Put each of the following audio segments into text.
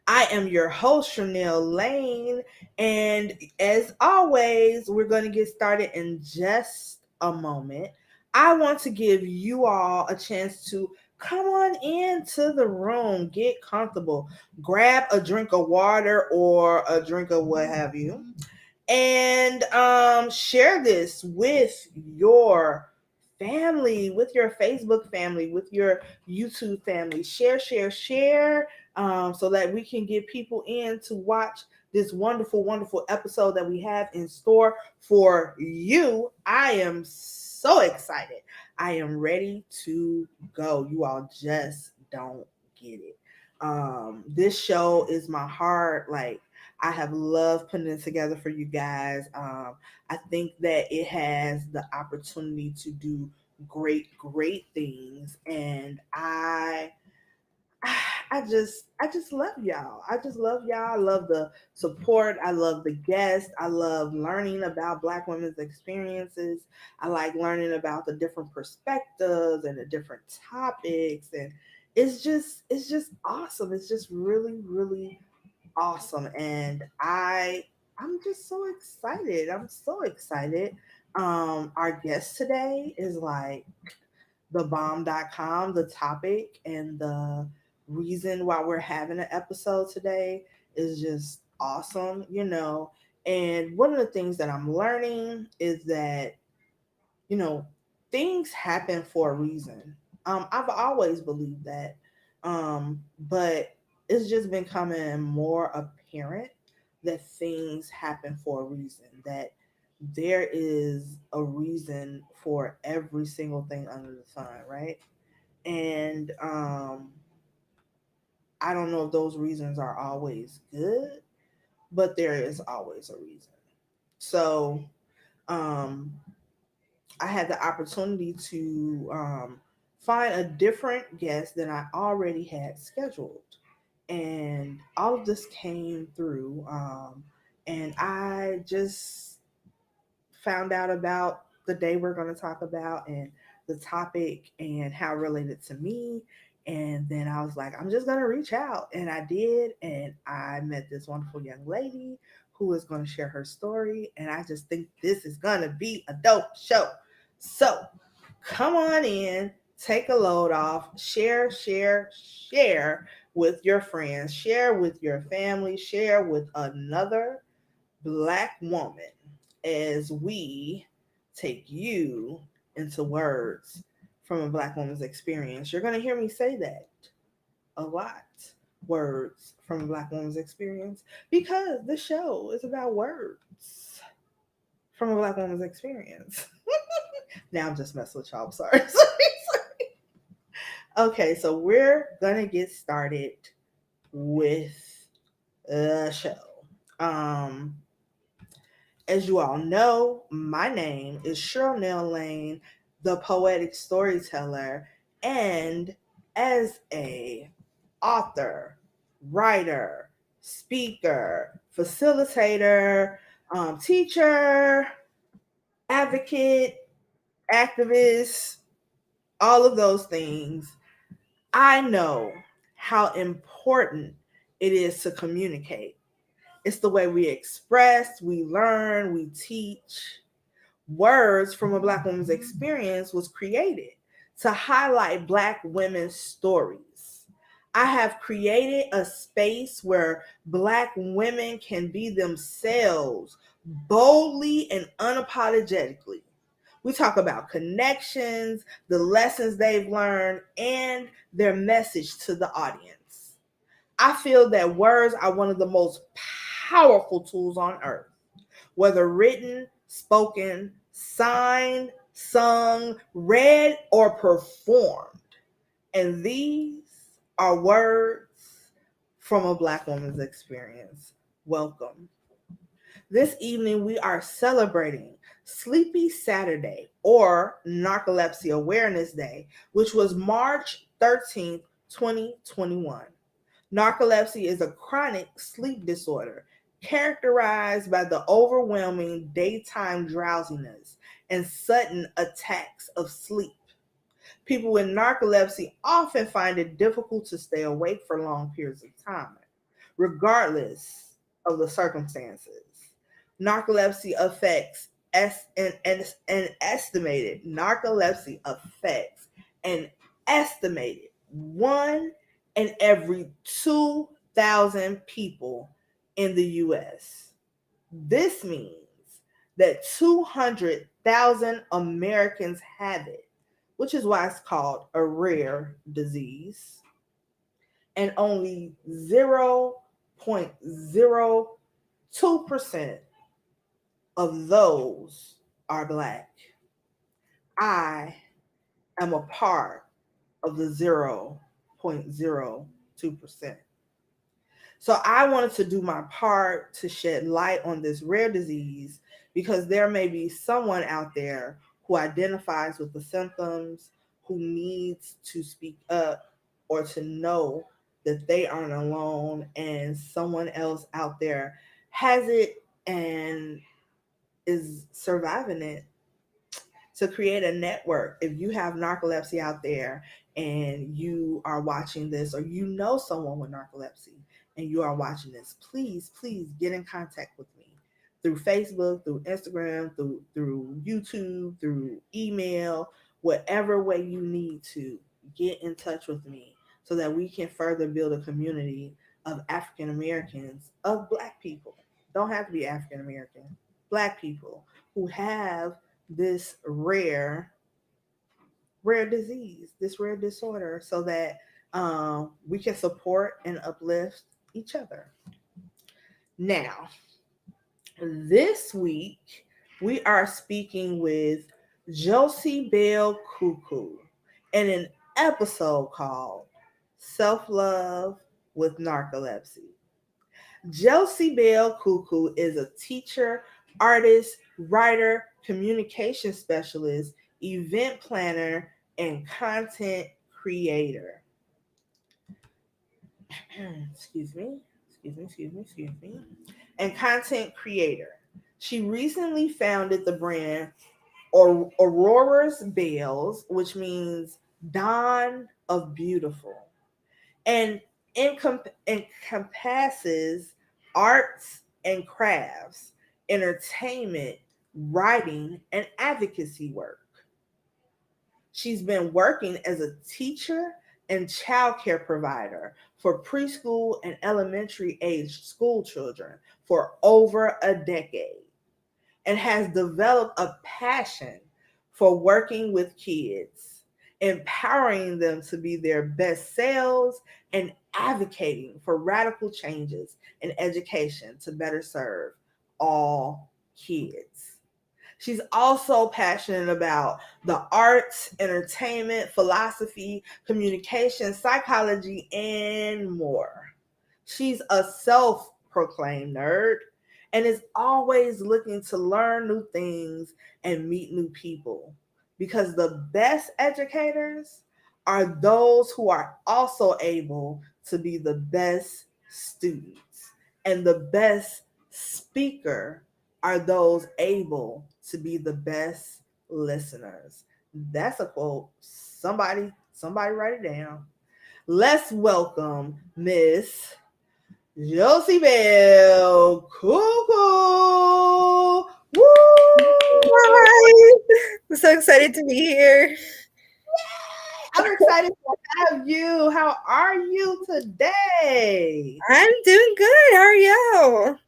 I am your host, Cherlnell Lane, and as always, we're going to get started in just a moment. I want to give you all a chance to come on into the room, get comfortable, grab a drink of water or a drink of what have you, and share this with your family, with your Facebook family, with your YouTube family. Share, so that we can get people in to watch this wonderful, wonderful episode that we have in store for you. I am so excited. I am ready to go. You all just don't get it. This show is my heart. Like, I have loved putting it together for you guys. I think that it has the opportunity to do great, great things, and I just love y'all. I just love y'all. I love the support. I love the guests. I love learning about Black women's experiences. I like learning about the different perspectives and the different topics, and it's just awesome. It's just really, really awesome, and I'm just so excited. I'm so excited. Our guest today is like thebomb.com. The topic and the reason why we're having an episode today is just awesome. And one of the things that I'm learning is that, you know, things happen for a reason. I've always believed that. But it's just been coming more apparent that things happen for a reason, that there is a reason for every single thing under the sun, right? And I don't know if those reasons are always good, but there is always a reason. So um, I had the opportunity to find a different guest than I already had scheduled. And all of this came through. And I just found out about the day we're going to talk about and the topic and how it related to me. And then I was like, I'm just going to reach out. And I did. And I met this wonderful young lady who is going to share her story. And I just think this is going to be a dope show. So come on in, take a load off, share with your friends, share with your family, share with another Black woman as we take you into words from a Black woman's experience. You're going to hear me say that a lot. Words from a Black woman's experience, because the show is about words from a Black woman's experience. Now I'm just messing with y'all. I'm sorry. Okay, so we're going to get started with the show. Um, As you all know, my name is Cherlnell Lane, the poetic storyteller, and as a author, writer, speaker, facilitator, teacher, advocate, activist, all of those things, I know how important it is to communicate. It's the way we express, we learn, we teach. Words from a Black woman's experience was created to highlight Black women's stories. I have created a space where Black women can be themselves boldly and unapologetically. We talk about connections, the lessons they've learned, and their message to the audience. I feel that words are one of the most powerful tools on earth, whether written, spoken, signed, sung, read, or performed. And these are words from a Black woman's experience. Welcome. This evening, we are celebrating Sleepy Saturday, or Narcolepsy Awareness Day, which was March 13th, 2021. Narcolepsy is a chronic sleep disorder characterized by the overwhelming daytime drowsiness and sudden attacks of sleep. People with narcolepsy often find it difficult to stay awake for long periods of time, regardless of the circumstances. Narcolepsy affects an estimated an estimated 1 in every 2,000 people in the US. This means that 200,000 Americans have it, which is why it's called a rare disease, and only 0.02% of those are Black. I am a part of the 0.02%. So I wanted to do my part to shed light on this rare disease because there may be someone out there who identifies with the symptoms, who needs to speak up or to know that they aren't alone and someone else out there has it and is surviving it, to create a network. If you have narcolepsy out there and you are watching this, or you know someone with narcolepsy and you are watching this, please, please get in contact with me through Facebook, through Instagram, through YouTube, through email, whatever way you need to get in touch with me so that we can further build a community of African Americans, of Black people. Don't have to be African American, Black people who have this rare disease, this rare disorder, so that we can support and uplift each other. Now, this week we are speaking with JosieBell Kuku in an episode called Self Love with Narcolepsy. JosieBell Kuku is a teacher, artist, writer, communication specialist, event planner, and content creator. excuse me, excuse me. And content creator. She recently founded the brand Aurora's Bells, which means Dawn of Beautiful, and encompasses arts and crafts, entertainment, writing, and advocacy work. She's been working as a teacher and childcare provider for preschool and elementary age school children for over a decade, and has developed a passion for working with kids, empowering them to be their best selves, and advocating for radical changes in education to better serve all kids. She's also passionate about the arts, entertainment, philosophy, communication, psychology, and more. She's a self proclaimed nerd and is always looking to learn new things and meet new people, because the best educators are those who are also able to be the best students, and the best speaker are those able to be the best listeners. That's a quote. Somebody write it down. Let's welcome Miss JosieBell Kuku. Woo! Hi. I'm so excited to be here. I'm excited to have you. How are you today? I'm doing good. How are you?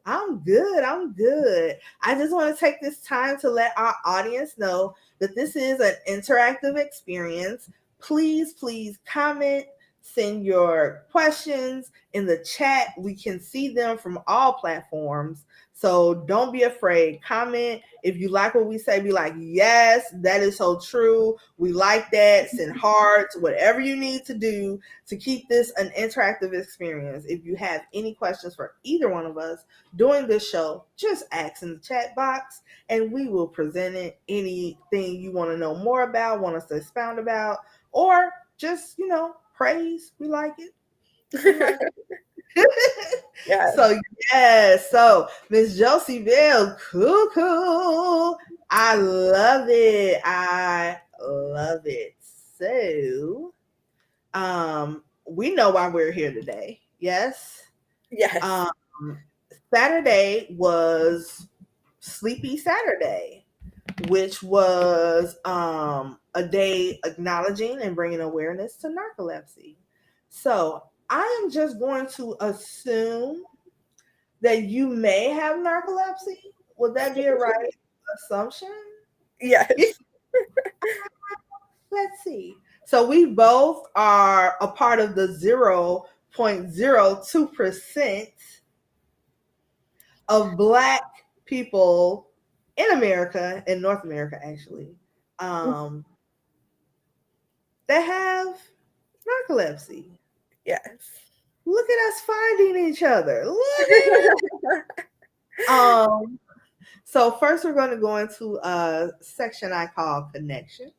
I'm good. I'm good. I just want to take this time to let our audience know that this is an interactive experience. Please, please comment, send your questions in the chat. We can see them from all platforms. So don't be afraid. Comment. If you like what we say, be like, yes, that is so true. We like that. Send hearts, whatever you need to do to keep this an interactive experience. If you have any questions for either one of us during this show, just ask in the chat box and we will present it. Anything you want to know more about, want us to expound about, or just, praise. We like it. We like it. Yeah. So yes, so Miss JosieBell Kuku, I love it. I love it. So, we know why we're here today. Yes. Yes. Saturday was Sleepy Saturday, which was a day acknowledging and bringing awareness to narcolepsy. So I am just going to assume that you may have narcolepsy. Would that be a right assumption? Yes. Let's see. So we both are a part of the 0.02% of Black people in America, in North America, actually, um, that have narcolepsy. Yes. Look at us finding each other. Look at it. So first we're going to go into a section I call connection.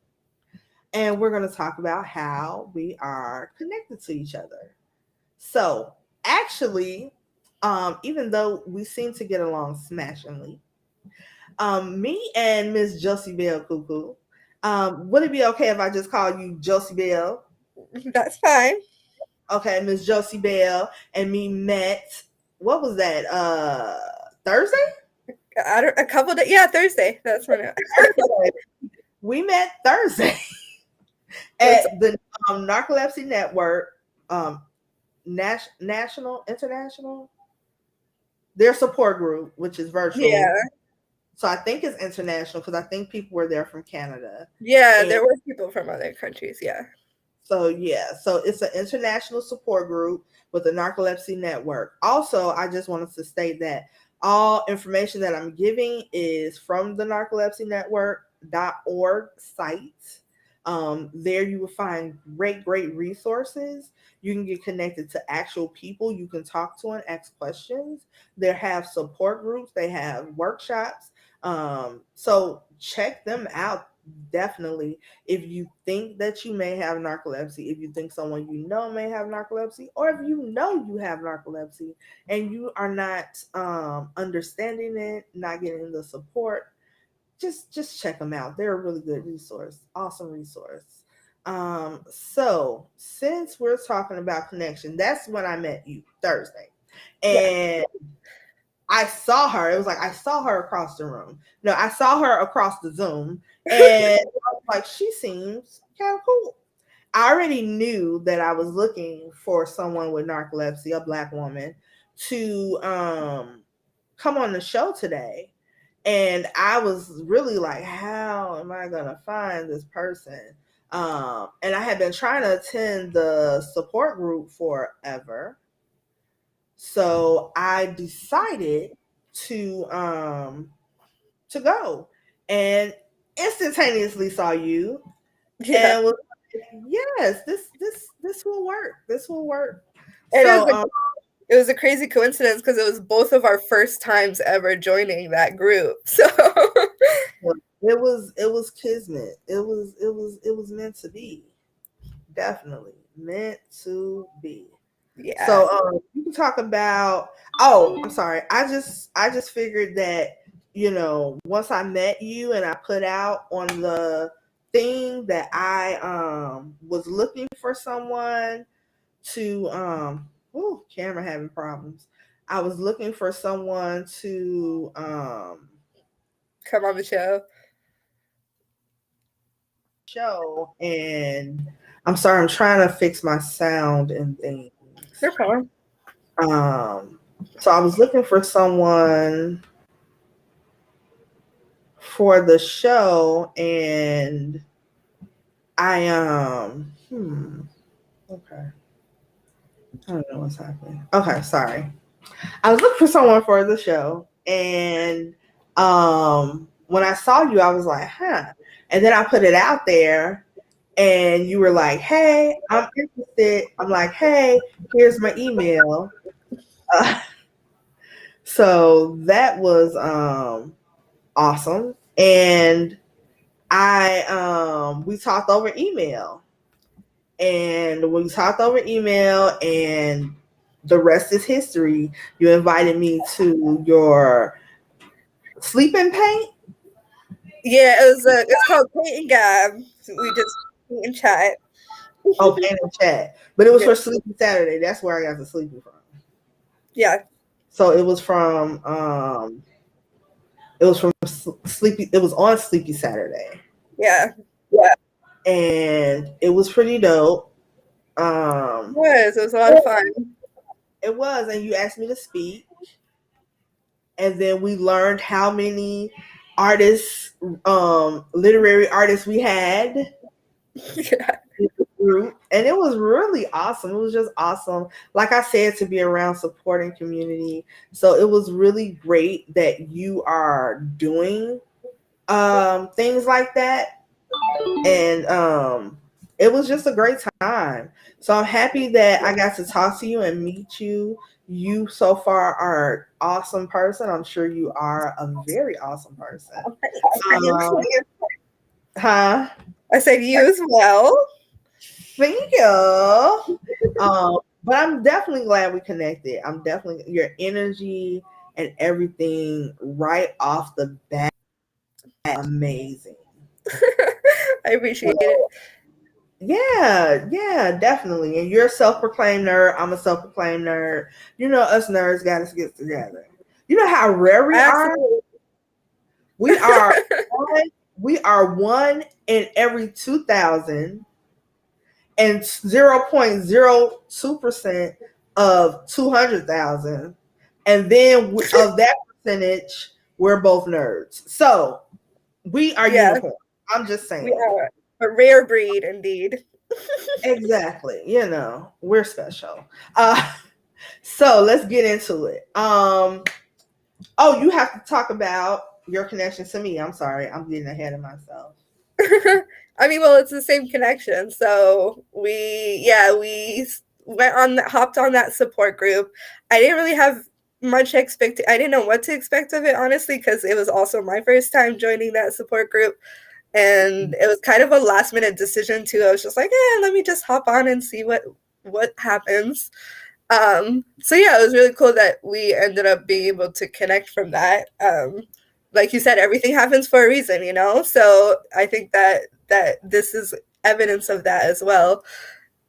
And we're going to talk about how we are connected to each other. So actually, even though we seem to get along smashingly, me and Miss JosieBell Kuku, would it be okay if I just call you JosieBell? That's fine. Okay, Miss JosieBell and me met. What was that? Thursday. A couple days. Yeah, Thursday. That's when Thursday. We met Thursday it's at the Narcolepsy Network, national, international, their support group, which is yeah. virtual. So I think it's international because I think people were there from Canada. Yeah, And there were people from other countries, yeah. so yeah, so it's an international support group with the Narcolepsy Network. Also, I just wanted to state that all information that I'm giving is from the Narcolepsy Network.org site. There you will find great resources. You can get connected to actual people you can talk to and ask questions. They have support groups, they have workshops. So check them out definitely if you think that you may have narcolepsy, if you think someone you know may have narcolepsy, or if you know you have narcolepsy and you are not understanding it, not getting the support, just check them out. They're a really good resource, awesome resource. So since we're talking about connection, that's when I met you Thursday, Yeah. and I saw her. It was like I saw her across the room. No, I saw her across the Zoom, and I was like, she seems kind of cool. I already knew that I was looking for someone with narcolepsy, a Black woman, to come on the show today. And I was really like, how am I gonna find this person? And I had been trying to attend the support group forever. So I decided to go and instantaneously saw you Yeah. and was like, yes, this will work. This will work. And So it was a crazy coincidence because it was both of our first times ever joining that group. So it was kismet. It was meant to be. Definitely meant to be. yeah. So you can talk about. Oh, I'm sorry. I just figured that once I met you and I put out on the thing that I was looking for someone to camera having problems. I was looking for someone to Come on the show. show, and I'm sorry, I'm trying to fix my sound and things. No problem. Um, so I was looking for someone for the show, and I okay, I don't know what's happening. Okay, sorry. I was looking for someone for the show, and when I saw you, I was like, huh. And then I put it out there, and you were like, hey, I'm interested. I'm like, hey, here's my email. Uh, so that was awesome, and I we talked over email, and we talked over email, and the rest is history. You invited me to your sleeping paint. Yeah, it's called Paint and Gab. We just paint and chat. Oh, paint and chat, but it was Yeah. for Sleepy Saturday. That's where I got the sleepy from. Yeah. So it was from Sleepy. It was on Sleepy Saturday. Yeah. Yeah, and it was pretty dope. It was a lot of fun. It was, and you asked me to speak, and then we learned how many artists, literary artists we had Yeah. in the group, and it was really awesome. It was just awesome, like I said, to be around supporting community. So it was really great that you are doing things like that, and it was just a great time. So I'm happy that I got to talk to you and meet you. You so far are an awesome person. I'm sure you are a very awesome person. Um, huh? I said you as well. Thank you. But I'm definitely glad we connected. I'm definitely your energy and everything right off the bat, amazing. I appreciate it. Yeah, definitely. And you're a self-proclaimed nerd. I'm a self-proclaimed nerd. You know, us nerds got to get together. You know how rare we are. Absolutely. We are one. We are one in every 2,000 and 0.02% of 200,000, and then of that percentage, we're both nerds. So we are Yeah, unicorn. I'm just we saying. are a rare breed indeed. Exactly. You know, we're special. So let's get into it. Oh, you have to talk about your connection to me. I'm sorry. I'm getting ahead of myself. I mean, well, it's the same connection. So we went on that, hopped on that support group. I didn't really have much I didn't know what to expect of it, honestly, because it was also my first time joining that support group. And it was kind of a last minute decision too. I was just like, let me just hop on and see what happens. So yeah, it was really cool that we ended up being able to connect from that. Like you said, everything happens for a reason, you know. So I think that this is evidence of that as well.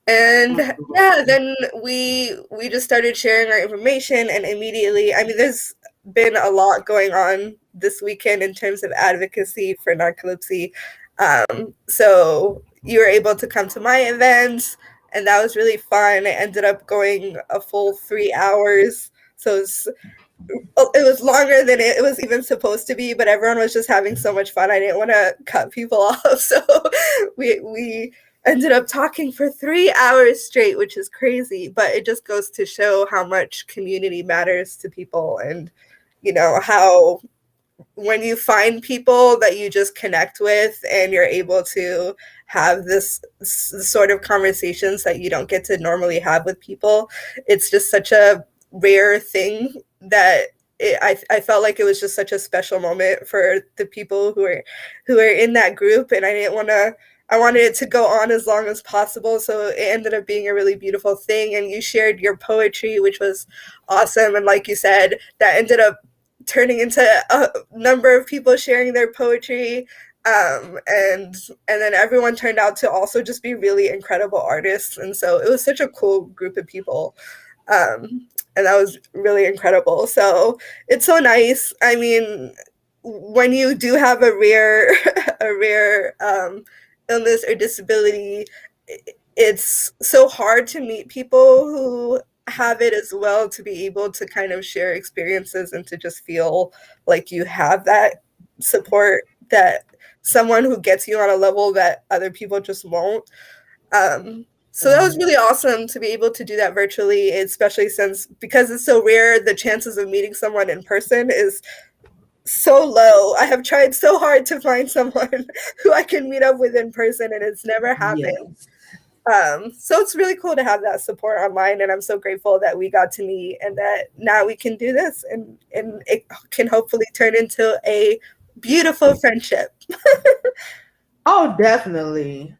And yeah, then we just started sharing our information, and immediately, I mean, there's been a lot going on this weekend in terms of advocacy for narcolepsy. So you were able to come to my events, and that was really fun. I ended up going a full 3 hours. So it was longer than it was even supposed to be, but everyone was just having so much fun. I didn't want to cut people off, so we ended up talking for 3 hours straight, which is crazy. But it just goes to show how much community matters to people, and how when you find people that you just connect with and you're able to have this sort of conversations that you don't get to normally have with people, it's just such a rare thing that I felt like it was just such a special moment for the people who are in that group, and I wanted it to go on as long as possible, so it ended up being a really beautiful thing. And you shared your poetry, which was awesome, and like you said, that ended up turning into a number of people sharing their poetry, and then everyone turned out to also just be really incredible artists, and so it was such a cool group of people, and that was really incredible. So it's so nice. I mean, when you do have a rare a rare illness or disability, it's so hard to meet people who have it as well, to be able to kind of share experiences and to just feel like you have that support, that someone who gets you on a level that other people just won't. So that was Right. really awesome to be able to do that virtually, especially since, because it's so rare, the chances of meeting someone in person is so low. I have tried so hard to find someone who I can meet up with in person, and it's never happened. Yes. So it's really cool to have that support online, and I'm so grateful that we got to meet and that now we can do this, and it can hopefully turn into a beautiful friendship. Oh, definitely.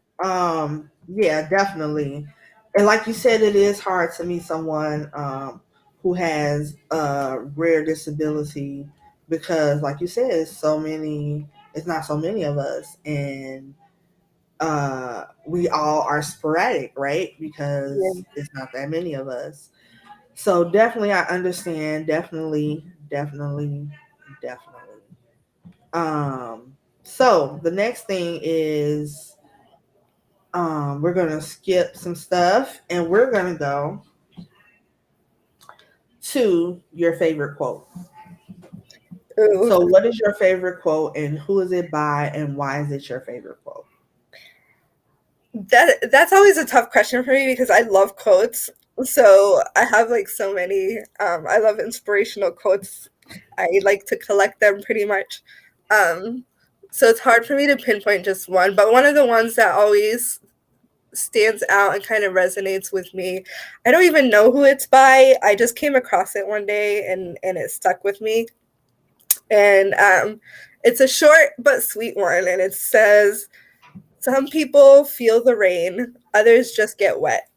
Yeah, definitely. And like you said, it is hard to meet someone who has a rare disability because, like you said, it's not so many of us, and we all are sporadic, right? Yeah. Because it's not that many of us. So definitely I understand. Definitely. So the next thing is we're gonna skip some stuff and we're gonna go to your favorite quote. Ooh, So what is your favorite quote and who is it by and why is it your favorite quote? that's always a tough question for me because I love quotes. So I have like so many. I love inspirational quotes. I like to collect them pretty much. Um, so it's hard for me to pinpoint just one, but one of the ones that always stands out and kind of resonates with me. I don't even know who it's by. I just came across it one day and it stuck with me. And it's a short but sweet one, and it says, "Some people feel the rain, others just get wet."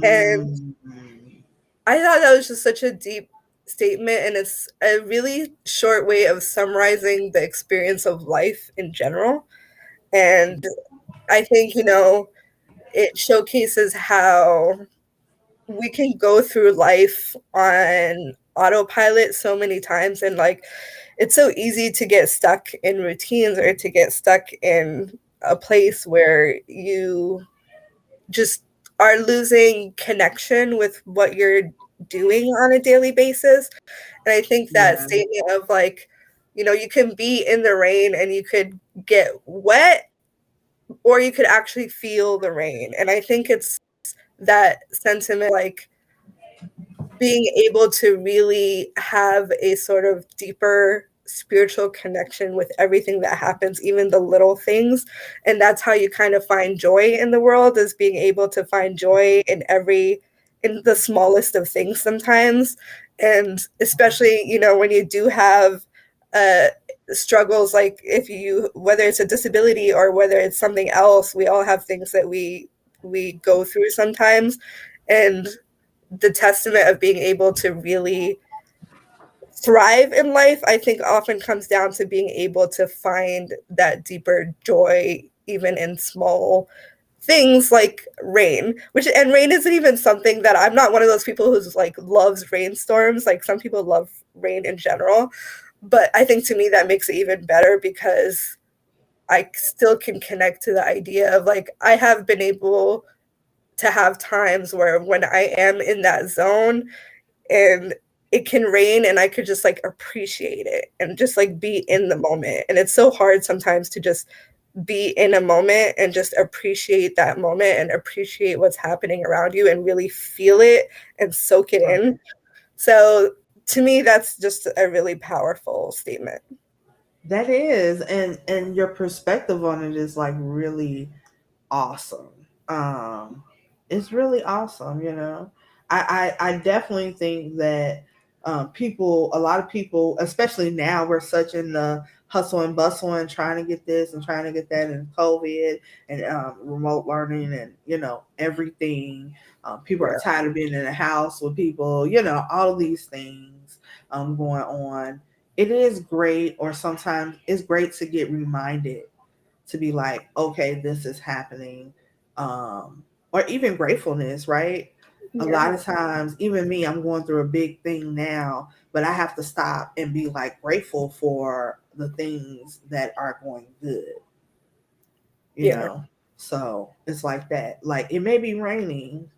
And Mm, I thought that was just such a deep statement, and it's a really short way of summarizing the experience of life in general. And I think, it showcases how we can go through life on autopilot so many times, and like it's so easy to get stuck in routines or to get stuck in a place where you just are losing connection with what you're doing on a daily basis. And I think that yeah, statement of like, you can be in the rain and you could get wet, or you could actually feel the rain. And I think it's that sentiment, like being able to really have a sort of deeper spiritual connection with everything that happens, even the little things. And that's how you kind of find joy in the world, is being able to find joy in the smallest of things sometimes. And especially, when you do have uh struggles, like if you, whether it's a disability or whether it's something else, we all have things that we go through sometimes. And the testament of being able to really thrive in life, I think, often comes down to being able to find that deeper joy, even in small things like rain. And rain isn't even something that, I'm not one of those people who's like loves rainstorms. Like some people love rain in general, but I think to me that makes it even better because I still can connect to the idea of like, I have been able to have times where when I am in that zone and it can rain and I could just like appreciate it and just like be in the moment. And it's so hard sometimes to just be in a moment and just appreciate that moment and appreciate what's happening around you and really feel it and soak it in. So to me, that's just a really powerful statement. that is, and your perspective on it is like really awesome. Um, it's really awesome. I definitely think that a lot of people, especially now, we're such in the hustle and bustle and trying to get this and trying to get that, and COVID and remote learning and everything. People are Yeah. tired of being in a house with people. All of these things going on. It is great, or sometimes it's great to get reminded to be like, okay, this is happening. Or even gratefulness, right? A Yeah. lot of times, even me, I'm going through a big thing now, but I have to stop and be like grateful for the things that are going good, you Yeah. know? So it's like that. Like it may be raining,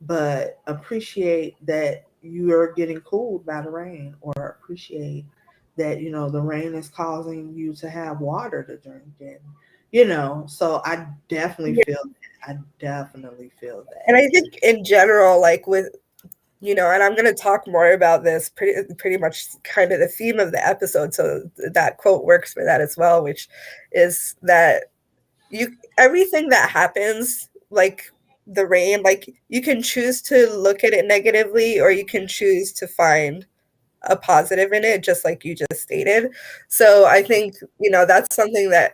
but appreciate that you're getting cooled by the rain, or appreciate that the rain is causing you to have water to drink, and so I definitely Yeah. feel that. I definitely feel And that. I think in general, like with, and I'm going to talk more about this, pretty much kind of the theme of the episode. So that quote works for that as well, which is that you everything that happens, like the rain, like you can choose to look at it negatively or you can choose to find a positive in it, just like you just stated. So I think, that's something that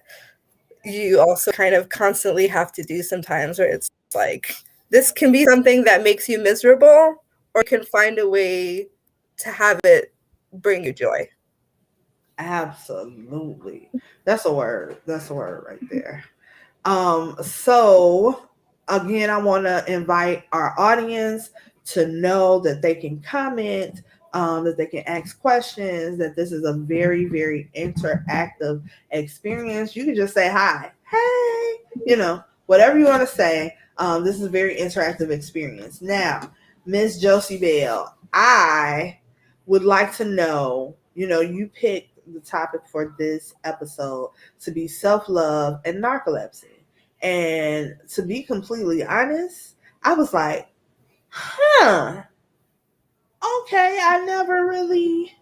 you also kind of constantly have to do sometimes, where it's like, this can be something that makes you miserable, or you can find a way to have it bring you joy. Absolutely. That's a word. That's a word right there. So again, I want to invite our audience to know that they can comment, that they can ask questions, that this is a very, very interactive experience. You can just say hi, hey, whatever you want to say. This is a very interactive experience. Now, Miss Josie Bell, I would like to know, you picked the topic for this episode to be self love and narcolepsy. And to be completely honest, I was like, huh, okay, I never really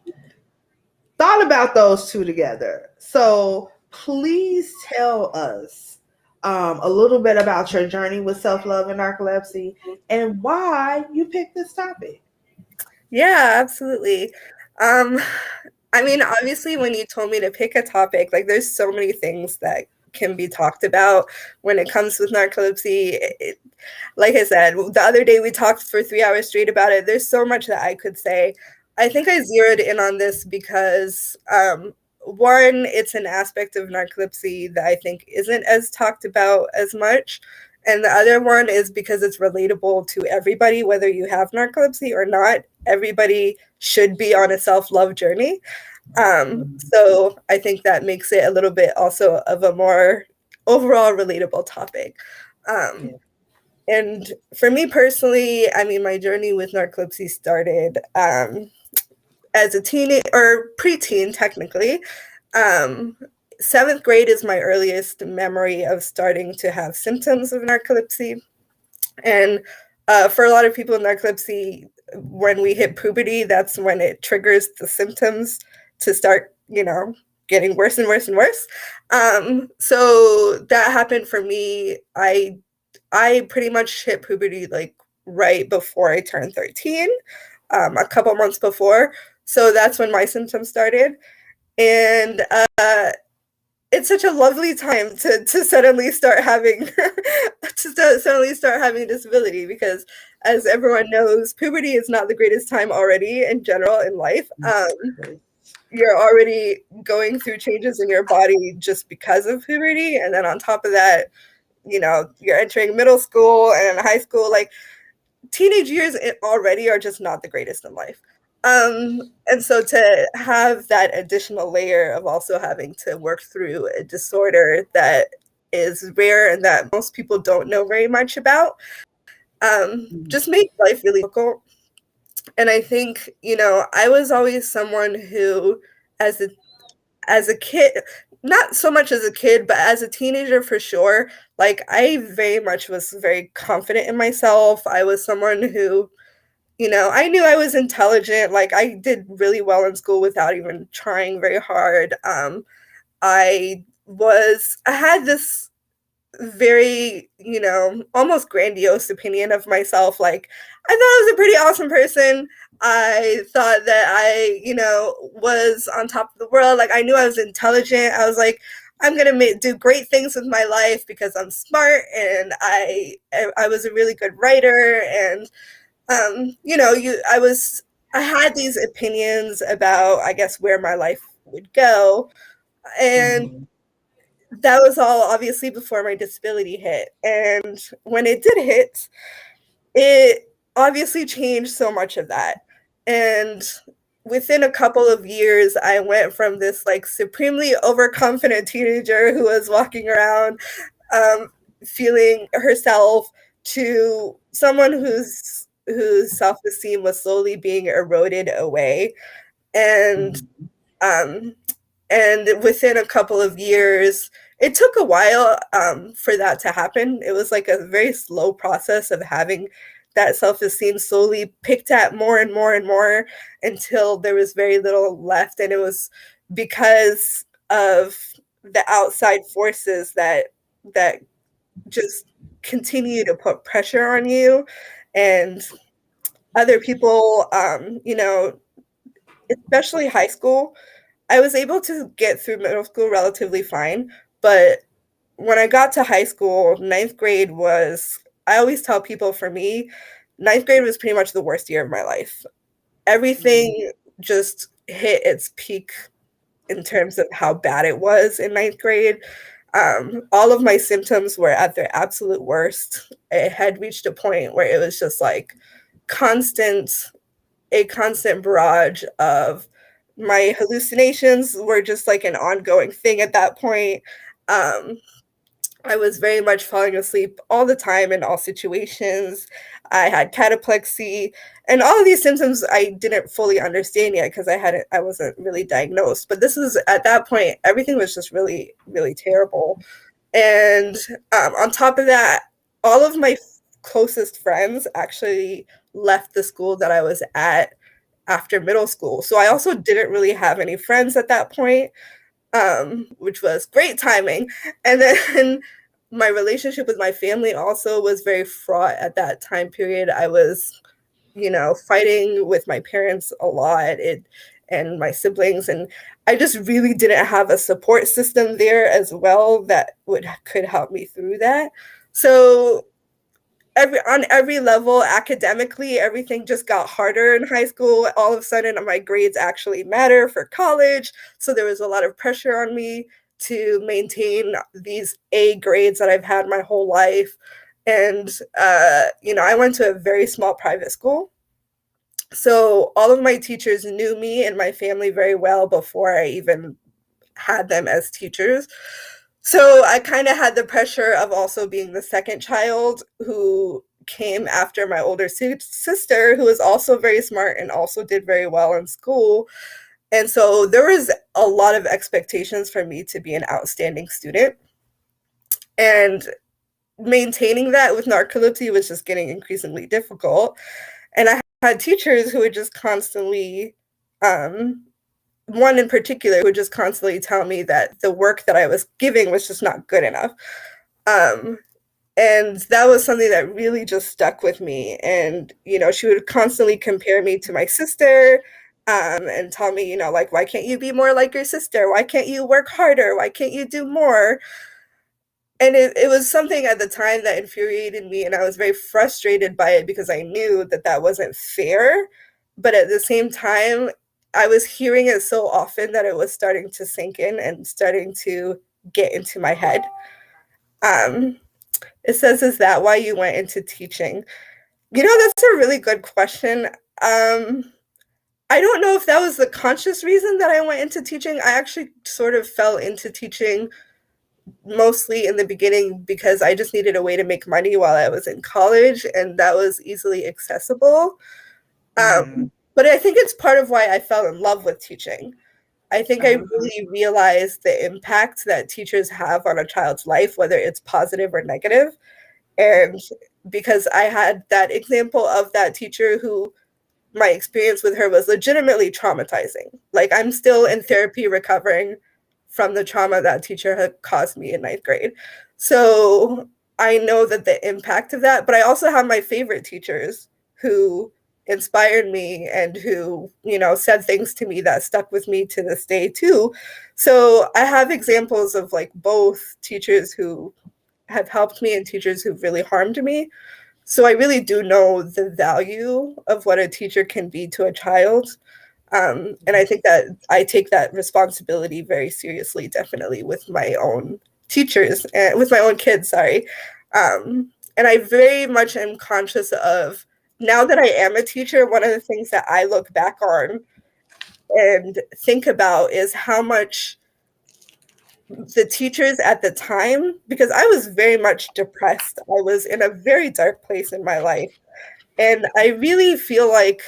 thought about those two together. So please tell us a little bit about your journey with self love and narcolepsy and why you picked this topic. Yeah, absolutely. Um, I mean, obviously, when you told me to pick a topic, like there's so many things that can be talked about when it comes with narcolepsy. Like I said, the other day we talked for 3 hours straight about it. There's so much that I could say. I think I zeroed in on this because one, it's an aspect of narcolepsy that I think isn't as talked about as much. And the other one is because it's relatable to everybody, whether you have narcolepsy or not. Everybody should be on a self-love journey. So I think that makes it a little bit also of a more overall relatable topic. Um, Yeah. and for me personally, I mean, my journey with narcolepsy started as a teen or preteen, technically. Um, Seventh grade is my earliest memory of starting to have symptoms of narcolepsy. And for a lot of people in narcolepsy, when we hit puberty, that's when it triggers the symptoms to start, getting worse and worse and worse. So that happened for me. I pretty much hit puberty like right before I turned 13, a couple months before. So that's when my symptoms started. And it's such a lovely time to suddenly start having suddenly start having disability, because as everyone knows, puberty is not the greatest time already in general in life. You're already going through changes in your body just because of puberty, and then on top of that, you're entering middle school and high school. Like, teenage years already are just not the greatest in life. And so to have that additional layer of also having to work through a disorder that is rare and that most people don't know very much about, just makes life really difficult. And I think, I was always someone who, as a kid, not so much as a kid, but as a teenager for sure, like I very much was very confident in myself. I was someone who, I knew I was intelligent. Like, I did really well in school without even trying very hard. I had this very, almost grandiose opinion of myself. Like, I thought I was a pretty awesome person. I thought that I, was on top of the world. Like, I knew I was intelligent. I was like, I'm gonna do great things with my life because I'm smart, and I was a really good writer. And I had these opinions about, I guess, where my life would go. And Mhm. that was all obviously before my disability hit. And when it did hit, it obviously changed so much of that. And within a couple of years, I went from this like supremely overconfident teenager who was walking around um, feeling herself, to someone whose self-esteem was slowly being eroded away. And Mhm. um, and within a couple of years, it took a while for that to happen. It was like a very slow process of having that self-esteem slowly picked at more and more and more until there was very little left. And it was because of the outside forces that just continue to put pressure on you, and other people, especially high school. I was able to get through middle school relatively fine, but when I got to high school, ninth grade was, I always tell people, for me, ninth grade was pretty much the worst year of my life. Everything just hit its peak in terms of how bad it was in ninth grade. All of my symptoms were at their absolute worst. It had reached a point where it was just like constant barrage of my hallucinations were just like an ongoing thing at that point. I was very much falling asleep all the time in all situations. I had cataplexy, and all of these symptoms I didn't fully understand yet because I wasn't really diagnosed. But this is at that point, everything was just really, really terrible. And on top of that, all of my closest friends actually left the school that I was at after middle school. So I also didn't really have any friends at that point, which was great timing. And then my relationship with my family also was very fraught at that time period. I was, fighting with my parents a lot and my siblings, and I just really didn't have a support system there as well that could help me through that. So on every level, academically, everything just got harder in high school. All of a sudden, my grades actually matter for college. So there was a lot of pressure on me to maintain these A grades that I've had my whole life. And, I went to a very small private school. So all of my teachers knew me and my family very well before I even had them as teachers. So I kind of had the pressure of also being the second child who came after my older sister, who was also very smart and also did very well in school. And so there was a lot of expectations for me to be an outstanding student. And maintaining that with narcolepsy was just getting increasingly difficult. And I had teachers who would just constantly, one in particular would just constantly tell me that the work that I was giving was just not good enough. And that was something that really just stuck with me. And, she would constantly compare me to my sister, and tell me, like, why can't you be more like your sister? Why can't you work harder? Why can't you do more? And it was something at the time that infuriated me, and I was very frustrated by it because I knew that that wasn't fair. But at the same time, I was hearing it so often that it was starting to sink in and starting to get into my head. It says, is that why you went into teaching? That's a really good question. I don't know if that was the conscious reason that I went into teaching. I actually sort of fell into teaching mostly in the beginning because I just needed a way to make money while I was in college, and that was easily accessible. But I think it's part of why I fell in love with teaching. I think I really realized the impact that teachers have on a child's life, whether it's positive or negative. And because I had that example of that teacher who my experience with her was legitimately traumatizing. Like, I'm still in therapy recovering from the trauma that teacher had caused me in ninth grade. So I know that the impact of that, but I also have my favorite teachers who inspired me and who, said things to me that stuck with me to this day too. So I have examples of like both teachers who have helped me and teachers who've really harmed me. So I really do know the value of what a teacher can be to a child. And I think that I take that responsibility very seriously, definitely with my own teachers and with my own kids, sorry. And I very much am conscious of, now that I am a teacher, one of the things that I look back on and think about is how much the teachers at the time, because I was very much depressed. I was in a very dark place in my life. And I really feel like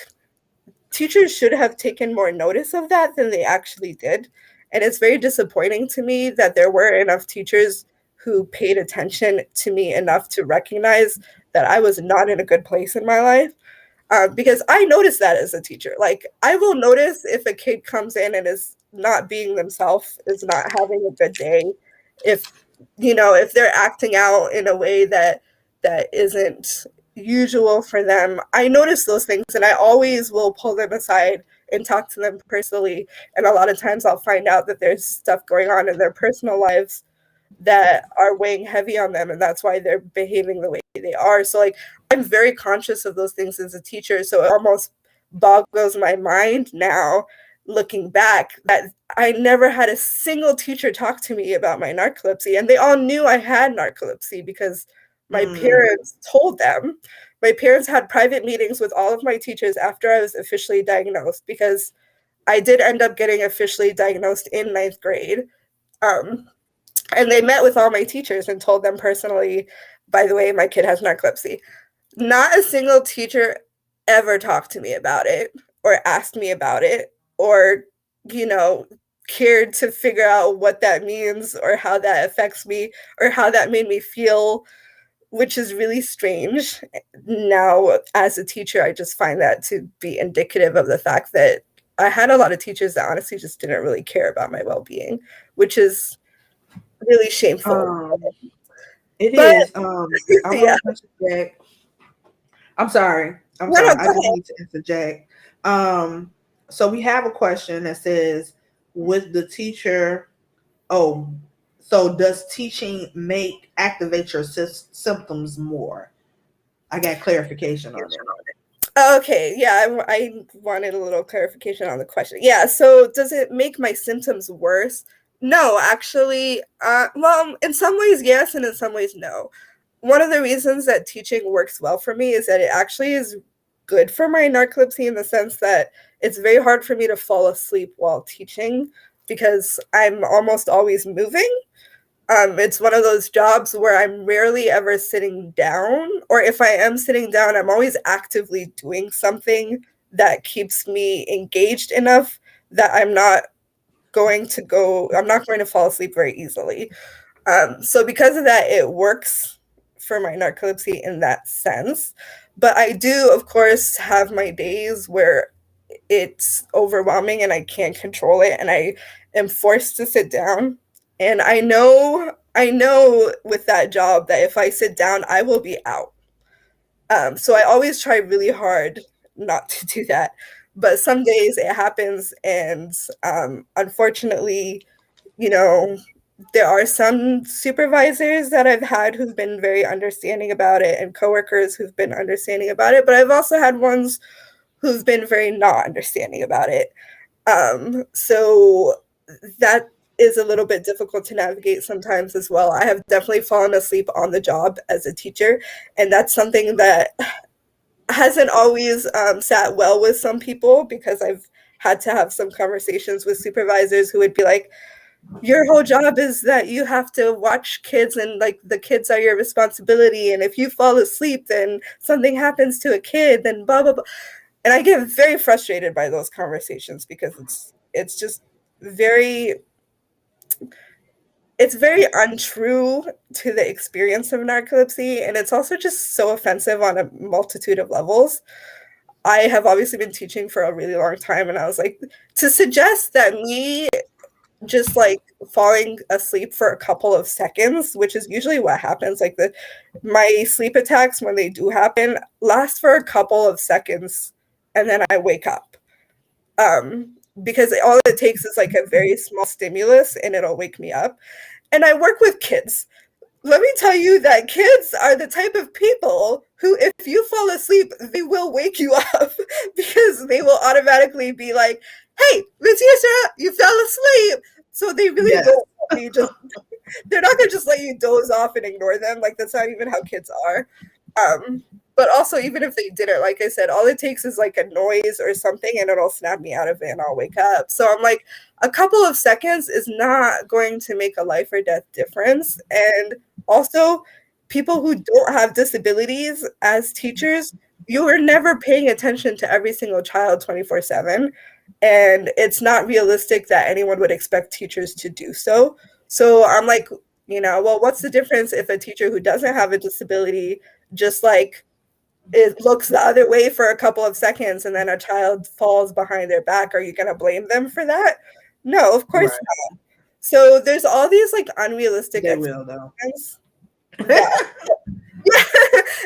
teachers should have taken more notice of that than they actually did. And it's very disappointing to me that there were enough teachers who paid attention to me enough to recognize that I was not in a good place in my life. Because I notice that as a teacher. Like, I will notice if a kid comes in and is not being themselves, is not having a good day, if they're acting out in a way that isn't usual for them. I notice those things, and I always will pull them aside and talk to them personally. And a lot of times I'll find out that there's stuff going on in their personal lives that are weighing heavy on them, and that's why they're behaving the way they are. So like, I'm very conscious of those things as a teacher, so it almost boggles my mind now looking back that I never had a single teacher talk to me about my narcolepsy, and they all knew I had narcolepsy because my parents told them. my parents had private meetings with all of my teachers after I was officially diagnosed, because I did end up getting officially diagnosed in 9th grade. And they met with all my teachers and told them personally, by the way, my kid has narcolepsy. Not a single teacher ever talked to me about it or asked me about it or, you know, cared to figure out what that means or how that affects me or how that made me feel, which is really strange. Now, as a teacher, I just find that to be indicative of the fact that I had a lot of teachers that honestly just didn't really care about my well-being, which is really shameful. It But is. I yeah, want to interject. I'm sorry. I'm no, no, sorry. go I just ahead. need to interject. Um, so we have a question that says, "With the teacher, oh, so does teaching make activate your symptoms more?" I got clarification on it. Okay, yeah, I wanted a little clarification on the question. Yeah, so does it make my symptoms worse? No, actually, well, in some ways, yes, and in some ways, no. One of the reasons that teaching works well for me is that it actually is good for my narcolepsy in the sense that it's very hard for me to fall asleep while teaching because I'm almost always moving. It's one of those jobs where I'm rarely ever sitting down, or if I am sitting down, I'm always actively doing something that keeps me engaged enough that I'm not going to fall asleep very easily. So because of that, it works for my narcolepsy in that sense. But I do, of course, have my days where it's overwhelming and I can't control it and I am forced to sit down. And I know with that job that if I sit down, I will be out. So I always try really hard not to do that. But some days it happens, and unfortunately, you know, there are some supervisors that I've had who've been very understanding about it and coworkers who've been understanding about it, but I've also had ones who've been very not understanding about it. So that is a little bit difficult to navigate sometimes as well. I have definitely fallen asleep on the job as a teacher, and that's something that hasn't always sat well with some people because I've had to have some conversations with supervisors who would be like, your whole job is that you have to watch kids and like the kids are your responsibility, and if you fall asleep then something happens to a kid, then blah blah blah. And I get very frustrated by those conversations because it's just very it's very untrue to the experience of narcolepsy, and it's also just so offensive on a multitude of levels. I have obviously been teaching for a really long time, and I was like, to suggest that me just like falling asleep for a couple of seconds, which is usually what happens, like my sleep attacks when they do happen last for a couple of seconds and then I wake up. Because all it takes is like a very small stimulus and it'll wake me up. And I work with kids. Let me tell you that kids are the type of people who, if you fall asleep, they will wake you up because they will automatically be like, hey, Miss Yusra, you fell asleep. So they really Yes. don't let you just, they're not going to just let you doze off and ignore them. Like, that's not even how kids are. Um, but also, even if they didn't, like I said, all it takes is like a noise or something and it'll snap me out of it and I'll wake up. So I'm like, a couple of seconds is not going to make a life or death difference. And also, people who don't have disabilities as teachers, you are never paying attention to every single child 24/7. And it's not realistic that anyone would expect teachers to do so. So I'm like, well, what's the difference if a teacher who doesn't have a disability just like it looks the other way for a couple of seconds and then a child falls behind their back? Are you going to blame them for that? No, of course Right. not. So there's all these like unrealistic They will though. expectations that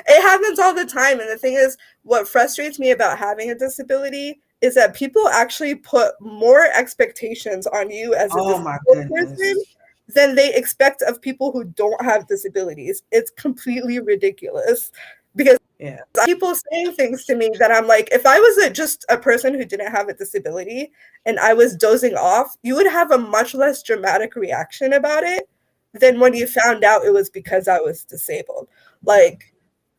it happens all the time. And the thing is, what frustrates me about having a disability is that people actually put more expectations on you as a Oh my disabled person goodness. than they expect of people who don't have disabilities. It's completely ridiculous because Yeah. people saying things to me that I'm like, if I was just a person who didn't have a disability and I was dozing off, you would have a much less dramatic reaction about it than when you found out it was because I was disabled. Like,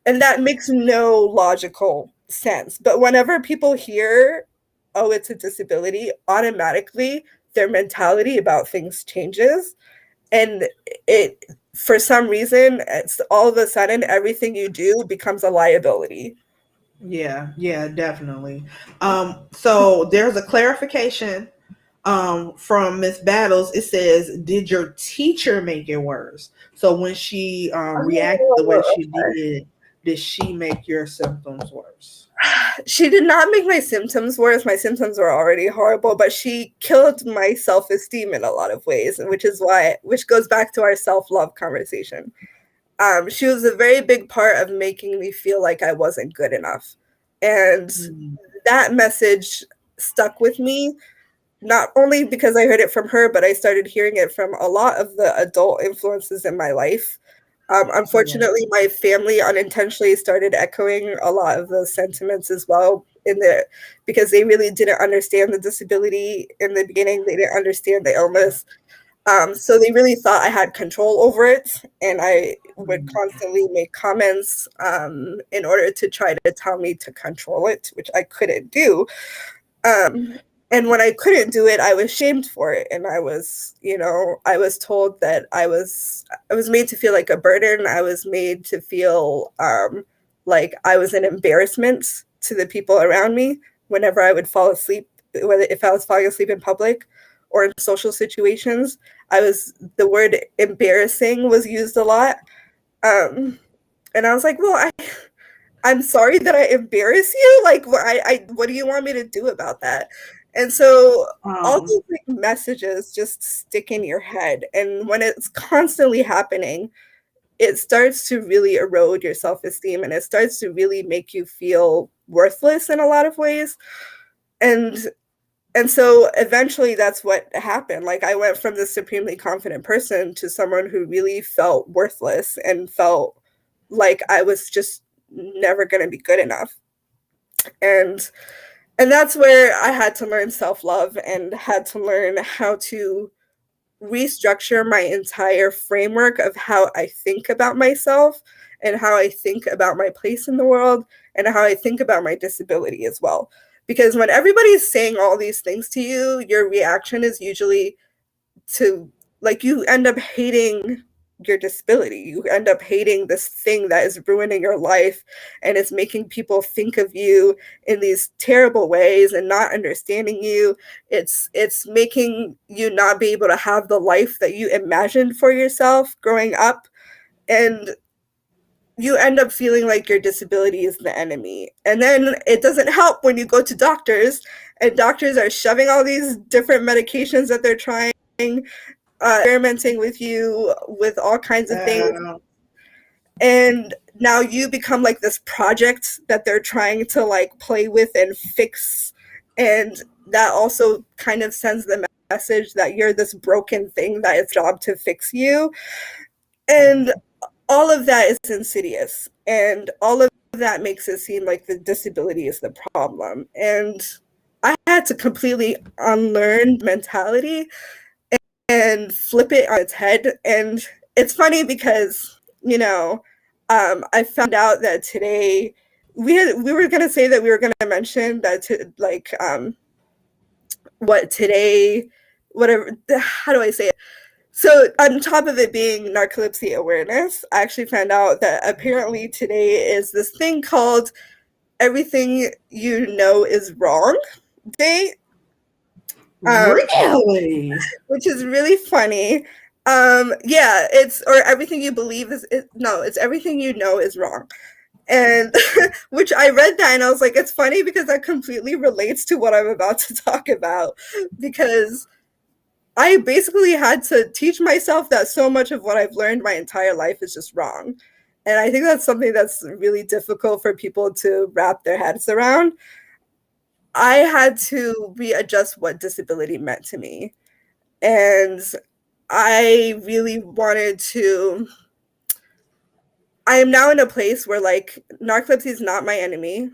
And that makes no logical sense. But whenever people hear, oh, it's a disability, automatically their mentality about things changes. And it, for some reason, it's all of a sudden everything you do becomes a liability. Yeah, yeah, definitely. So there's a clarification from Miss Battles. It says, "Did your teacher make it worse?" So when she reacted the way she did she make your symptoms worse? She did not make my symptoms worse. My symptoms were already horrible, but she killed my self-esteem in a lot of ways, which goes back to our self-love conversation. She was a very big part of making me feel like I wasn't good enough. And Mm, that message stuck with me, not only because I heard it from her, but I started hearing it from a lot of the adult influences in my life. yeah. Unfortunately, my family unintentionally started echoing a lot of those sentiments as well because they really didn't understand the disability in the beginning. They didn't understand the illness. So they really thought I had control over it, and I would Mm, constantly make comments in order to try to tell me to control it, which I couldn't do. Um, and when I couldn't do it, I was shamed for it, and I was told that I was made to feel like a burden. I was made to feel like I was an embarrassment to the people around me whenever I would fall asleep, whether if I was falling asleep in public or in social situations. The word embarrassing was used a lot. And I was like, well, I'm sorry that I embarrass you. Like, what do you want me to do about that? And so all um, these like messages just stick in your head. And when it's constantly happening, it starts to really erode your self-esteem, and it starts to really make you feel worthless in a lot of ways. And and so eventually that's what happened. Like I went from this supremely confident person to someone who really felt worthless and felt like I was just never going to be good enough. And and that's where I had to learn self-love and had to learn how to restructure my entire framework of how I think about myself and how I think about my place in the world and how I think about my disability as well. Because when everybody's saying all these things to you, your reaction is usually to, like, you end up hating your disability. You end up hating this thing that is ruining your life and is making people think of you in these terrible ways and not understanding you. It's making you not be able to have the life that you imagined for yourself growing up, and you end up feeling like your disability is the enemy. And then it doesn't help when you go to doctors and doctors are shoving all these different medications that they're trying, experimenting with you with all kinds of things. uh, And now you become like this project that they're trying to like play with and fix. And that also kind of sends the message that you're this broken thing that it's job to fix you. And all of that is insidious. And all of that makes it seem like the disability is the problem. And I had to completely unlearn mentality and flip it on its head. And it's funny because, I found out that today we were gonna say that we were gonna mention that what today, whatever, how do I say it? So on top of it being narcolepsy awareness, I actually found out that apparently today is this thing called Everything You Know Is Wrong Day. Um, really? which is really funny. Yeah, it's or everything you believe no, it's everything you know is wrong. And which I read that and I was like, it's funny because that completely relates to what I'm about to talk about, because I basically had to teach myself that so much of what I've learned my entire life is just wrong. And I think that's something that's really difficult for people to wrap their heads around. I had to readjust what disability meant to me. And I really wanted to. I am now in a place where like narcolepsy is not my enemy,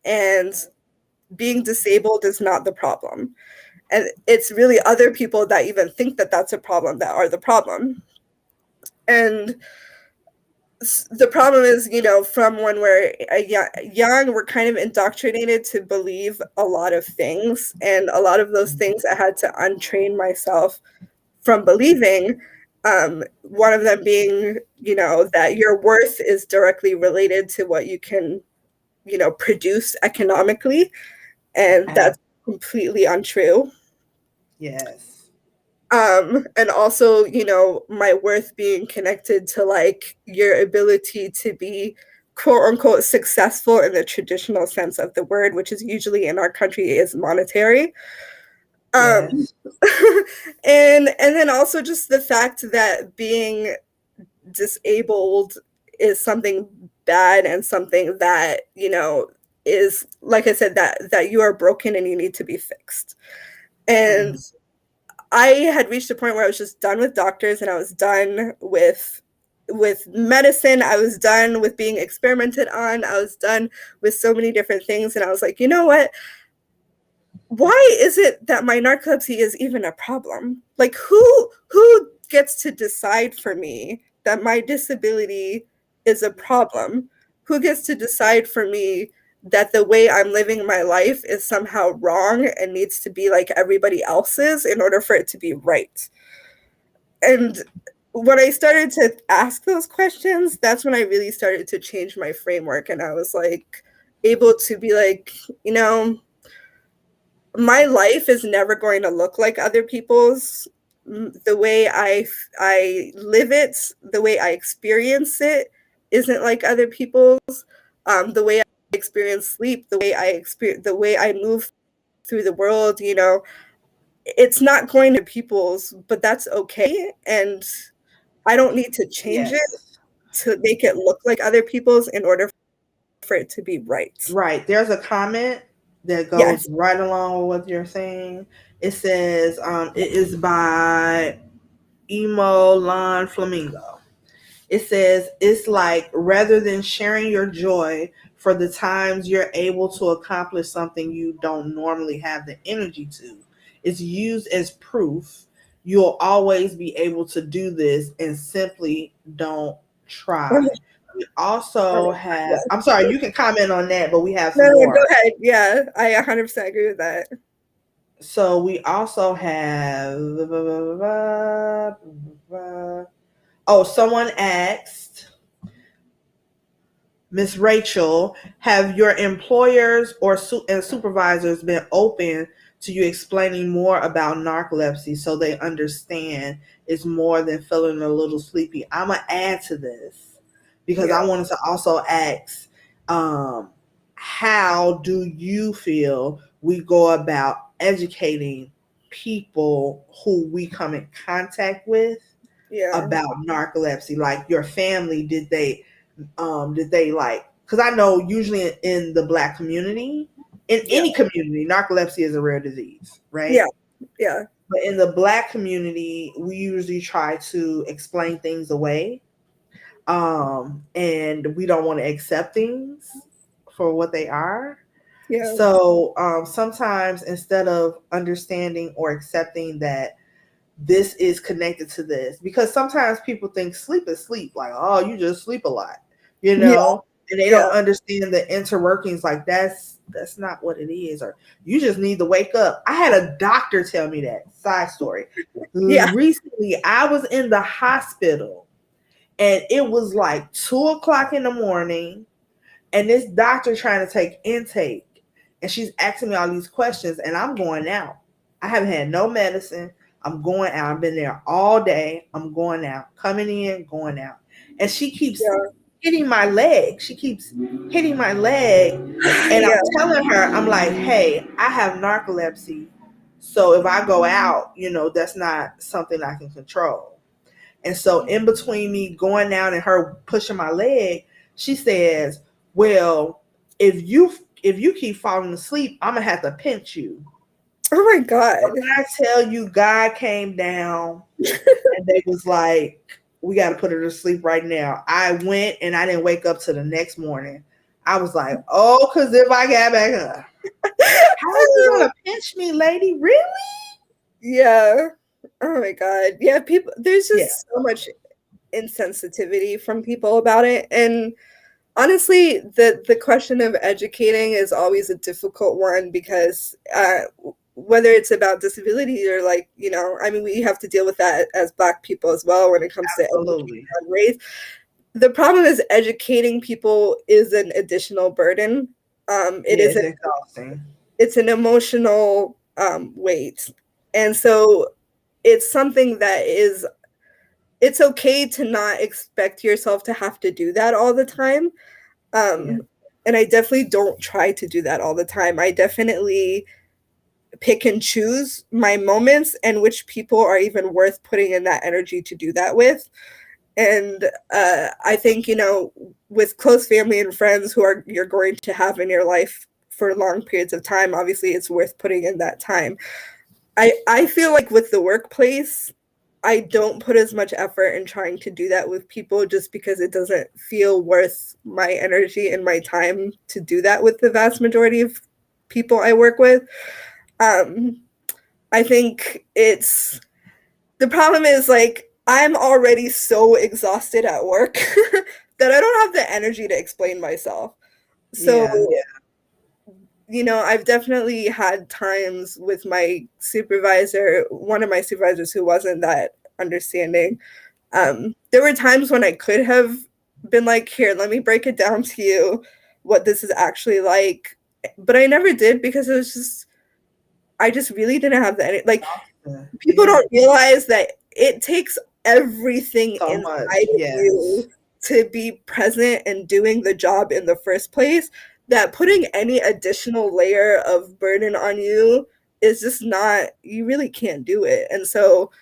and being disabled is not the problem. And it's really other people that even think that that's a problem that are the problem. And the problem is, from when we're young, we're kind of indoctrinated to believe a lot of things, and a lot of those things I had to untrain myself from believing. One of them being, that your worth is directly related to what you can, produce economically, and that's completely untrue. Yes. And also, my worth being connected to like your ability to be quote unquote successful in the traditional sense of the word, which is usually in our country is monetary. Um, Yes. and then also just the fact that being disabled is something bad and something that, is, like I said, that you are broken and you need to be fixed. And Mhm. I had reached a point where I was just done with doctors, and I was done with medicine. I was done with being experimented on. I was done with so many different things, and I was like, you know what? Why is it that my narcolepsy is even a problem? Like, who gets to decide for me that my disability is a problem? Who gets to decide for me that the way I'm living my life is somehow wrong and needs to be like everybody else's in order for it to be right? And when I started to ask those questions, that's when I really started to change my framework, and I was like able to be like, you know, my life is never going to look like other people's. The way I live it, the way I experience it, isn't like other people's. The way I experience sleep, the way I move through the world, it's not going to people's, but that's okay. And I don't need to change it Yes. to make it look like other people's in order for it to be right. Right. There's a comment that goes Yes. right along with what you're saying. It says, it is by Emo Lon Flamingo. It says, it's like rather than sharing your joy for the times you're able to accomplish something you don't normally have the energy to, it's used as proof you'll always be able to do this and simply don't try. We also have, Yeah. I'm sorry, you can comment on that, but we have No, some no, go more. ahead. Yeah, I 100% agree with that. So we also have, oh, someone asked, Miss Rachel, have your employers or and supervisors been open to you explaining more about narcolepsy so they understand it's more than feeling a little sleepy? I'm going to add to this because Yeah, I wanted to also ask, how do you feel we go about educating people who we come in contact with yeah, about narcolepsy? Like your family, did they like, because I know usually in the Black community, in yeah, any community, narcolepsy is a rare disease, yeah, right? yeah, But in the Black community, we usually try to explain things away, and we don't want to accept things for what they are. yeah, So sometimes instead of understanding or accepting that this is connected to this, because sometimes people think sleep is sleep, like, oh, you just sleep a lot, yeah, and they don't yeah. understand the interworkings, like that's not what it is, or you just need to wake up. I had a doctor tell me that. Side story. Yeah. Recently I was in the hospital and it was like 2 o'clock in the morning, and this doctor trying to take intake, and she's asking me all these questions, and I'm going out. I haven't had no medicine. I'm going out. I've been there all day. I'm going out, coming in, going out. And she keeps Yeah. hitting my leg. She keeps hitting my leg. And I'm Yeah. telling her, I'm like, hey, I have narcolepsy. So if I go out, that's not something I can control. And so in between me going down and her pushing my leg, she says, well, if you keep falling asleep, I'm gonna have to pinch you. Oh my God. When I tell you, God came down and they was like, we got to put her to sleep right now. I went and I didn't wake up till the next morning. I was like, oh, because if I got back up, how are you gonna pinch me, lady? Really? Yeah. Oh my God. Yeah, people, there's Yeah. just so much insensitivity from people about it. And honestly, the question of educating is always a difficult one because whether it's about disability or like, I mean, we have to deal with that as Black people as well when it comes to education Absolutely. on race. The problem is educating people is an additional burden. It Yeah, is it's exhausting. it's an emotional weight, and so it's something that is it's okay to not expect yourself to have to do that all the time. Yeah. And I definitely don't try to do that all the time. I definitely pick and choose my moments and which people are even worth putting in that energy to do that with. And I think, with close family and friends who are you're going to have in your life for long periods of time, obviously it's worth putting in that time. I feel like with the workplace, I don't put as much effort in trying to do that with people just because it doesn't feel worth my energy and my time to do that with the vast majority of people I work with. Um, I think it's the problem is like I'm already so exhausted at work that I don't have the energy to explain myself. So, Yeah. I've definitely had times with my supervisor, one of my supervisors who wasn't that understanding. There were times when I could have been like, here, let me break it down to you what this is actually like. But I never did because I just really didn't have the like people Yeah. don't realize that it takes everything So much. inside of Yes. you to be present and doing the job in the first place, that putting any additional layer of burden on you is just not, you really can't do it. And so,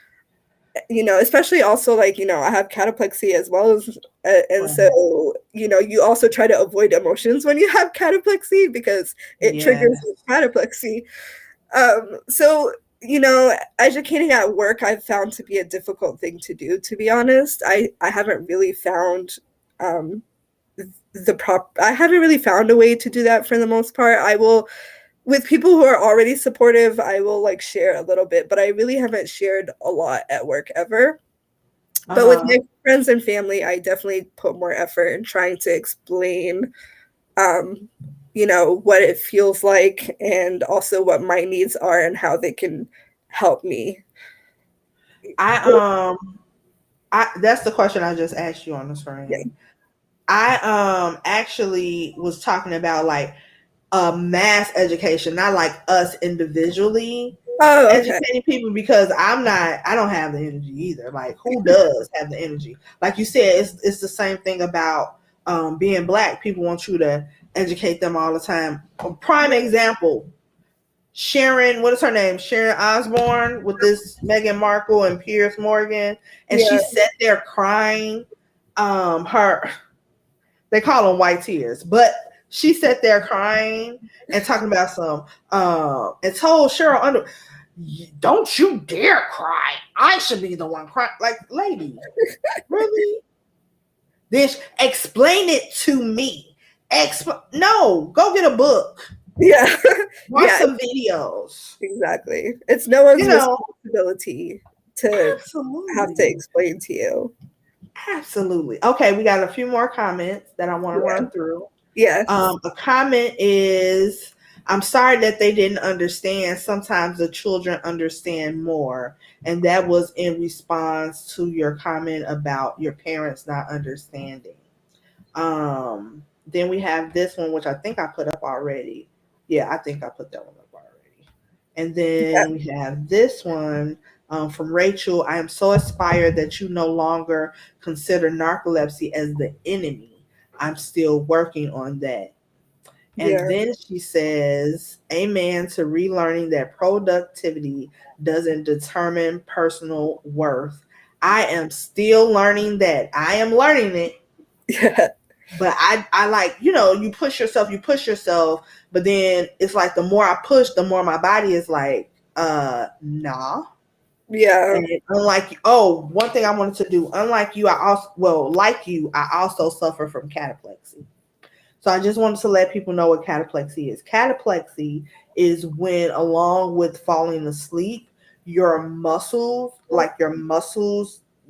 especially also like, I have cataplexy as well as, and Right. so, you also try to avoid emotions when you have cataplexy because it Yeah. triggers cataplexy. So, educating at work I've found to be a difficult thing to do, to be honest. I haven't really found um, I haven't really found a way to do that for the most part. I will, with people who are already supportive, I will like share a little bit, but I really haven't shared a lot at work ever. But with Uh-huh. my friends and family, I definitely put more effort in trying to explain um, what it feels like and also what my needs are and how they can help me. I that's the question I just asked you on the Yeah. screen. I actually was talking about like mass education, not like us individually Oh, okay. educating people, because I don't have the energy either. Like, who does have the energy? Like you said, it's the same thing about being Black. People want you to educate them all the time. A prime example, Sharon, what is her name? Sharon Osbourne with this Meghan Markle and Piers Morgan, and she Yeah. sat there crying. Her, they call them white tears, but she sat there crying and talking about some and told Cheryl Under, don't you dare cry. I should be the one crying. Like, lady, really? Then explain it to me. No, go get a book. Yeah. Watch Yeah, some videos. exactly. It's no one's You know, responsibility to have to absolutely. explain to you. Absolutely. Okay, we got a few more comments that I want to Yeah. run through. Yes. A comment is, I'm sorry that they didn't understand. Sometimes the children understand more. And that was in response to your comment about your parents not understanding. Then we have this one, which I think I put up already. Yeah, I think I put that one up already. And Yeah. then we have this one from Rachel. I am so inspired that you no longer consider narcolepsy as the enemy. I'm still working on that. And Yeah. then she says, amen to relearning that productivity doesn't determine personal worth. I am still learning that. I am learning it, Yeah. but I like, you push yourself, but then it's like the more I push, the more my body is like, nah. Yeah. And unlike, oh, one thing I wanted to do, unlike you, like you, I also suffer from cataplexy. So I just wanted to let people know what cataplexy is. Cataplexy is when, along with falling asleep, your muscles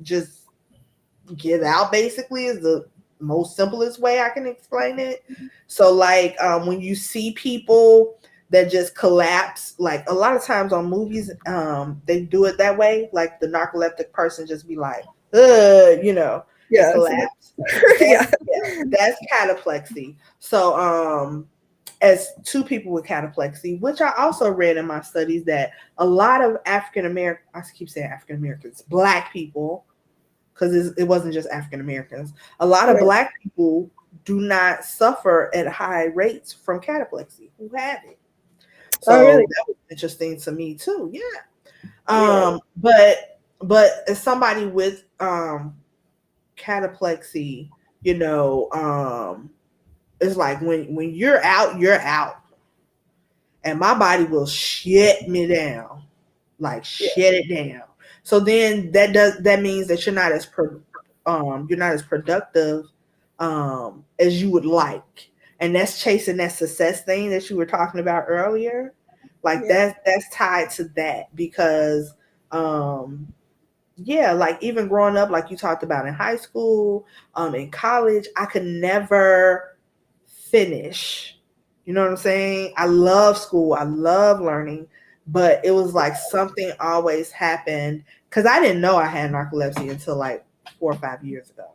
just get out, basically, is the most simplest way I can explain it. So like when you see people that just collapse, like a lot of times on movies, they do it that way, like the narcoleptic person just be like, you know, and Yeah. collapse. Yeah. That's cataplexy. So as two people with cataplexy, which I also read in my studies that a lot of African American, I keep saying African Americans, black people, because it wasn't just African Americans. A lot of Right. black people do not suffer at high rates from cataplexy who have it. Oh, So really? that was interesting to me too. Yeah. Yeah. But as somebody with cataplexy, you know, it's like when you're out, and my body will shut me down, like Yeah. shut it down. So then that means that you're not as productive as you would like, and that's chasing that success thing that you were talking about earlier. Like Yeah. that's tied to that because yeah, like even growing up, like you talked about in high school, in college, I could never finish. You know what I'm saying? I love school, I love learning, but it was like something always happened because I didn't know I had narcolepsy until like 4 or 5 years ago.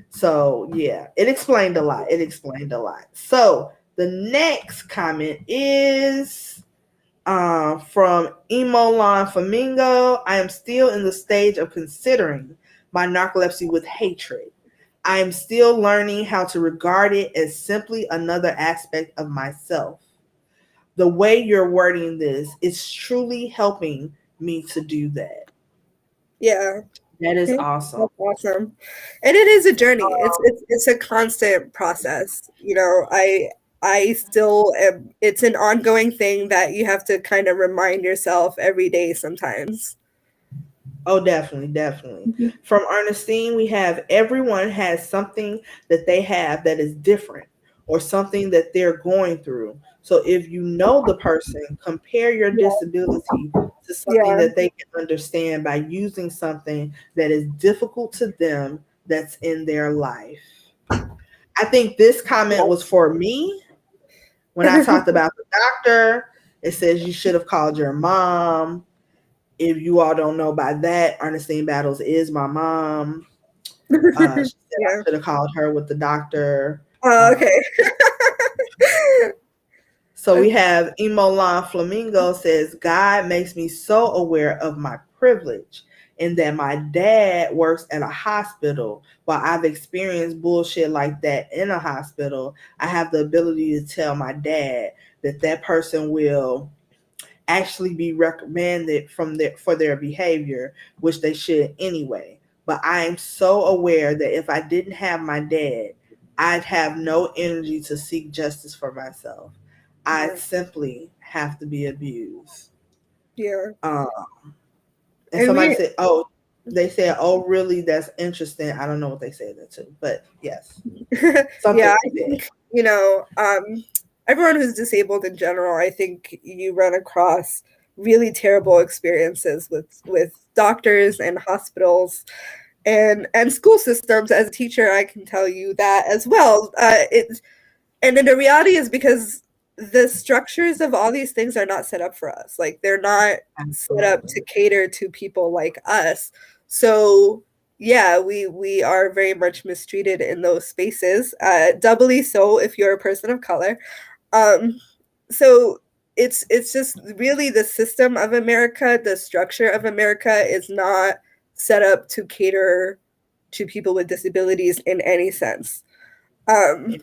So yeah, it explained a lot. It explained a lot. So the next comment is from Emolon Flamingo. I am still in the stage of considering my narcolepsy with hatred. I am still learning how to regard it as simply another aspect of myself. The way you're wording this is truly helping me to do that. Yeah. That is Okay. awesome. That's awesome. And it is a journey. It's a constant process. You know, I still am, it's an ongoing thing that you have to kind of remind yourself every day sometimes. Oh, definitely, definitely. Mhm. From Ernestine, we have everyone has something that they have that is different or something that they're going through. So if you know the person, compare your disability to something Yeah. that they can understand by using something that is difficult to them that's in their life. I think this comment was for me when I talked about the doctor. It says you should have called your mom. If you all don't know by that, Ernestine Battles is my mom. She said I Yeah. should have called her with the doctor. Oh, Uh, okay. so we have Emolan Flamingo says, God makes me so aware of my privilege in that my dad works at a hospital. While I've experienced bullshit like that in a hospital, I have the ability to tell my dad that that person will actually be recommended for their behavior, which they should anyway. But I am so aware that if I didn't have my dad, I'd have no energy to seek justice for myself. I'd Yeah. simply have to be abused. Yeah. Um, and And somebody we said, "Oh, they said, oh, really? That's interesting." I don't know what they said that to, but yes, something yeah, I like that. think, you know, everyone who's disabled in general, I think you run across really terrible experiences with doctors and hospitals and school systems. As a teacher, I can tell you that as well. And then the reality is because the structures of all these things are not set up for us. Like they're not set up to Absolutely. cater to people like us. So yeah, we are very much mistreated in those spaces. Doubly so if you're a person of color. Um, so it's just really the system of America, the structure of America is not set up to cater to people with disabilities in any sense. Um,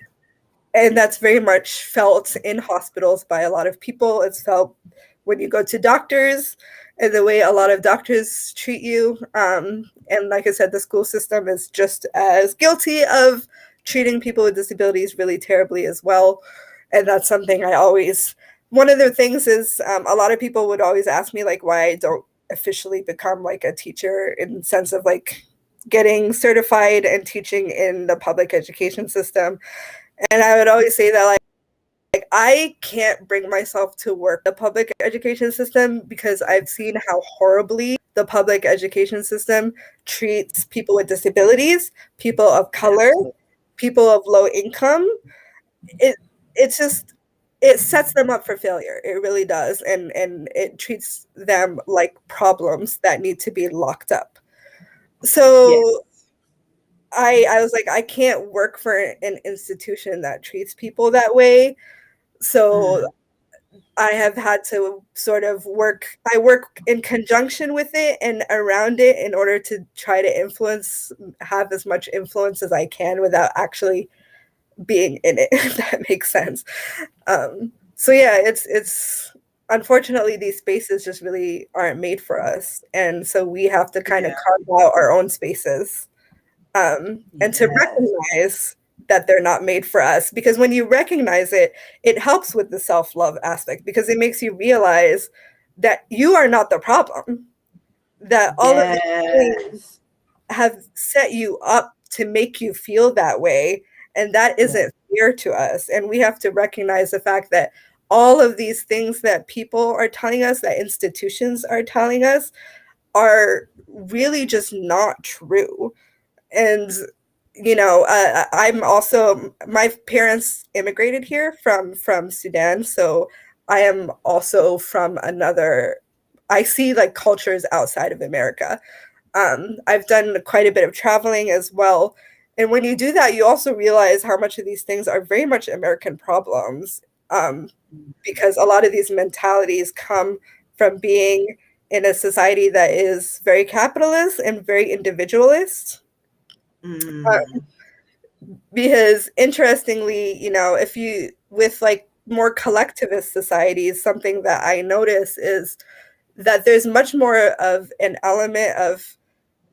and that's very much felt in hospitals by a lot of people. It's felt when you go to doctors and the way a lot of doctors treat you. And like I said, the school system is just as guilty of treating people with disabilities really terribly as well. And that's something I always, one of the things is a lot of people would always ask me like why I don't officially become like a teacher in the sense of like getting certified and teaching in the public education system. And I would always say that like I can't bring myself to work the public education system because I've seen how horribly the public education system treats people with disabilities, people of color, people of low income. It's just, it sets them up for failure. It really does, and it treats them like problems that need to be locked up. So I was like, I can't work for an institution that treats people that way. So I have had to sort of I work in conjunction with it and around it in order to try to have as much influence as I can without actually being in it, if that makes sense. So yeah, it's unfortunately these spaces just really aren't made for us. And so we have to kind of carve out our own spaces, and to recognize that they're not made for us, because when you recognize it, it helps with the self-love aspect, because it makes you realize that you are not the problem, that all of these things have set you up to make you feel that way, and that isn't fair to us. And we have to recognize the fact that all of these things that people are telling us, that institutions are telling us, are really just not true. And I'm also, my parents immigrated here from Sudan, so I am also from another, I see like cultures outside of America. I've done quite a bit of traveling as well, and when you do that, you also realize how much of these things are very much American problems, because a lot of these mentalities come from being in a society that is very capitalist and very individualist. Because interestingly, if you, with like more collectivist societies, something that I notice is that there's much more of an element of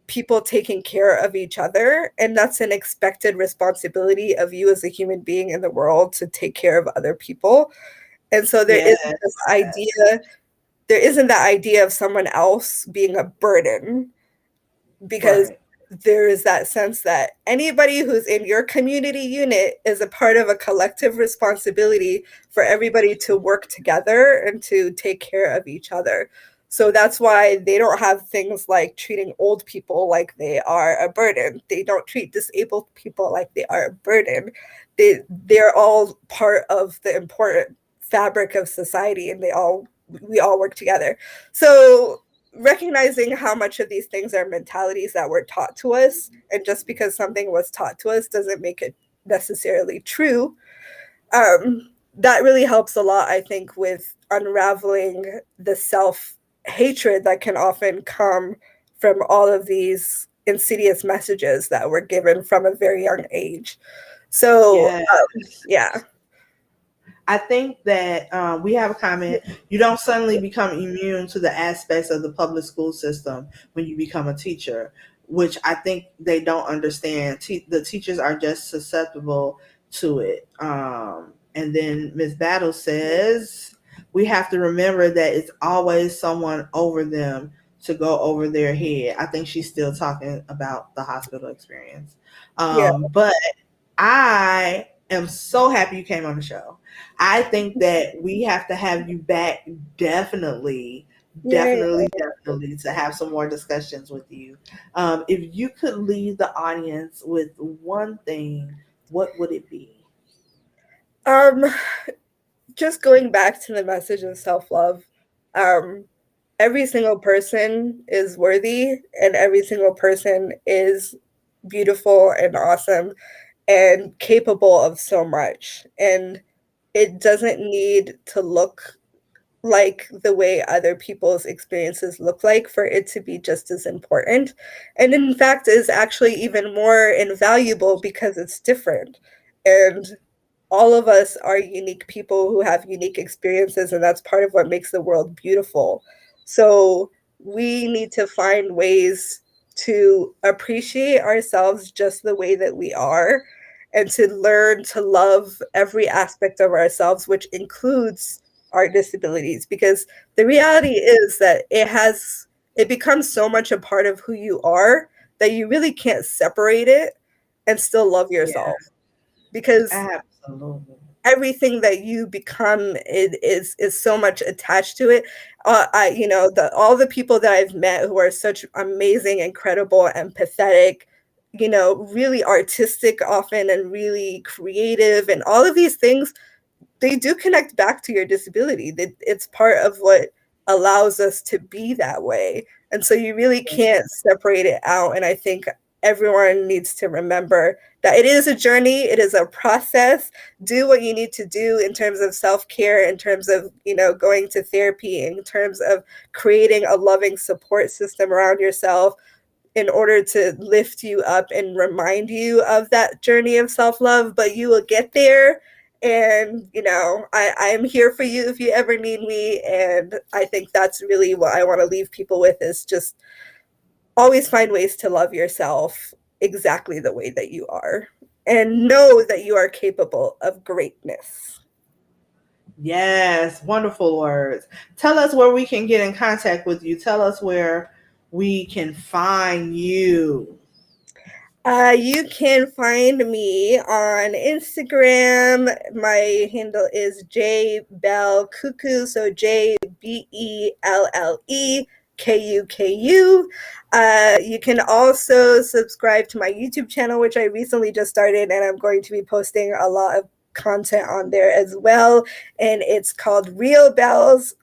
people taking care of each other, and that's an expected responsibility of you as a human being in the world, to take care of other people. And so there isn't that idea of someone else being a burden, because there is that sense that anybody who's in your community unit is a part of a collective responsibility for everybody to work together and to take care of each other. So that's why they don't have things like treating old people like they are a burden. They don't treat disabled people like they are a burden. They're all part of the important fabric of society, and we all work together. So recognizing how much of these things are mentalities that were taught to us, and just because something was taught to us doesn't make it necessarily true, that really helps a lot, I think, with unraveling the self-hatred that can often come from all of these insidious messages that were given from a very young age. So yeah. I think that we have a comment. You don't suddenly become immune to the aspects of the public school system when you become a teacher, which I think they don't understand. The teachers are just susceptible to it. And then Ms. Battle says, we have to remember that it's always someone over them to go over their head. I think she's still talking about the hospital experience. But I am so happy you came on the show. I think that we have to have you back definitely to have some more discussions with you. If you could leave the audience with one thing, what would it be? Just going back to the message of self-love, every single person is worthy, and every single person is beautiful and awesome and capable of so much. And it doesn't need to look like the way other people's experiences look like for it to be just as important. And in fact, is actually even more invaluable because it's different. And all of us are unique people who have unique experiences, and that's part of what makes the world beautiful. So we need to find ways to appreciate ourselves just the way that we are, and to learn to love every aspect of ourselves, which includes our disabilities, because the reality is that it becomes so much a part of who you are that you really can't separate it and still love yourself. Because Absolutely. everything that you become is so much attached to it. All the people that I've met who are such amazing, incredible, empathetic, really artistic often, and really creative, and all of these things, they do connect back to your disability. It's part of what allows us to be that way. And so you really can't separate it out. And I think everyone needs to remember that it is a journey, it is a process. Do what you need to do in terms of self-care, in terms of, going to therapy, in terms of creating a loving support system around yourself, in order to lift you up and remind you of that journey of self-love. But you will get there. And I'm here for you if you ever need me. And I think that's really what I want to leave people with, is just always find ways to love yourself exactly the way that you are, and know that you are capable of greatness. Yes, wonderful words. Tell us where we can get in contact with you. Tell us where we can find you. You can find me on Instagram. My handle is JosieBell Kuku, so JBellekuku. You can also subscribe to my YouTube channel, which I recently just started, and I'm going to be posting a lot of content on there as well. And it's called Real Bells.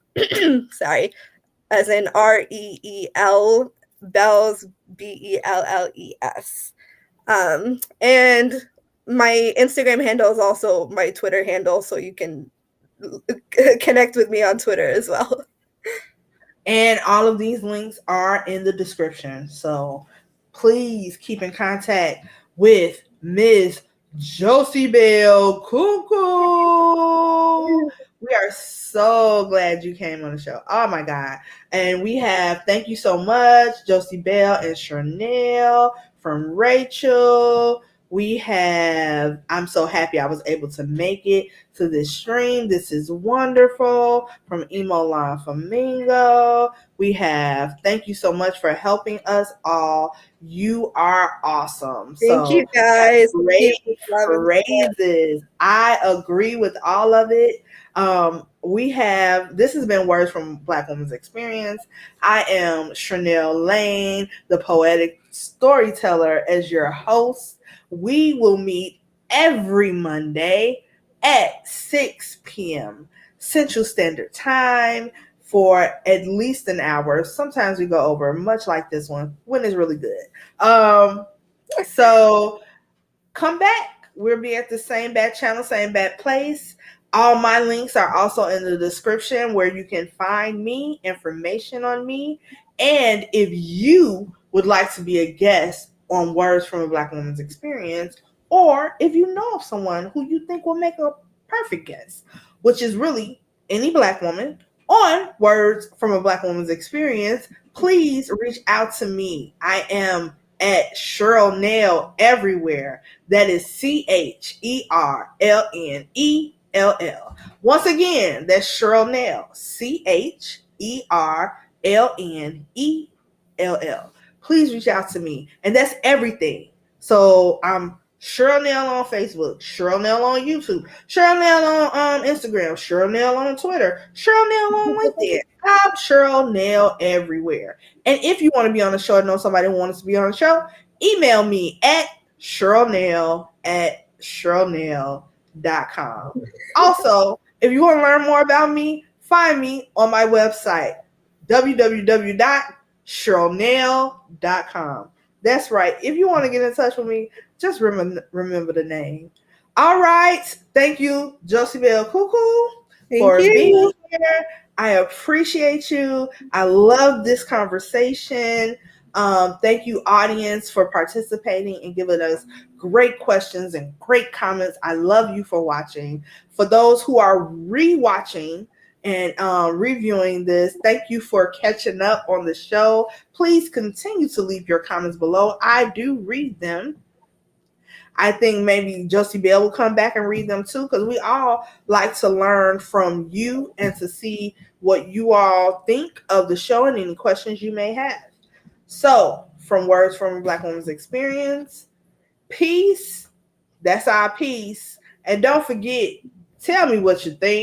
Sorry, as in REEL Bells, BELLES. And my Instagram handle is also my Twitter handle, so you can connect with me on Twitter as well. And all of these links are in the description. So please keep in contact with Ms. JosieBell Kuku. We are so glad you came on the show. Oh my God. And we have, thank you so much, JosieBell and Cherlnell from Rachel. We have, I'm so happy I was able to make it to this stream. This is wonderful, from Emo Lon Flamingo. We have, thank you so much for helping us all. You are awesome. Thank you guys. Great phrases. I agree with all of it. This has been Words from Black Women's Experience. I am Cherlnell Lane, the poetic storyteller, as your host. We will meet every Monday at 6 p.m. Central Standard Time for at least an hour. Sometimes we go over, much like this one, when it's really good. So come back. We'll be at the same bad channel, same bad place. All my links are also in the description, where you can find me, information on me. And if you would like to be a guest on Words from a Black Woman's Experience, or if you know of someone who you think will make a perfect guest, which is really any Black woman on Words from a Black Woman's Experience, please reach out to me. I am at Cherlnell everywhere. That is CHERLNELL. Once again, that's Cherlnell, CHERLNELL. Please reach out to me. And that's everything. So I'm Cherlnell on Facebook, Cherlnell on YouTube, Cherlnell on Instagram, Cherlnell on Twitter, Cherlnell on LinkedIn. I'm Cherlnell everywhere. And if you want to be on the show and know somebody who wants to be on the show, email me at Cherlnell@Cherlnell.com. Also, if you want to learn more about me, find me on my website, www.Cherlnell.com. That's right. If you want to get in touch with me, just remember the name. All right. Thank you, JosieBell Kuku, for being here. I appreciate you. I love this conversation. Thank you, audience, for participating and giving us great questions and great comments. I love you for watching. For those who are rewatching and reviewing this, thank you for catching up on the show. Please continue to leave your comments below. I do read them. I think maybe JosieBell will come back and read them too, because we all like to learn from you and to see what you all think of the show and any questions you may have. So, from Words from a Black Woman's Experience, peace. That's our peace. And don't forget Tell me what you think.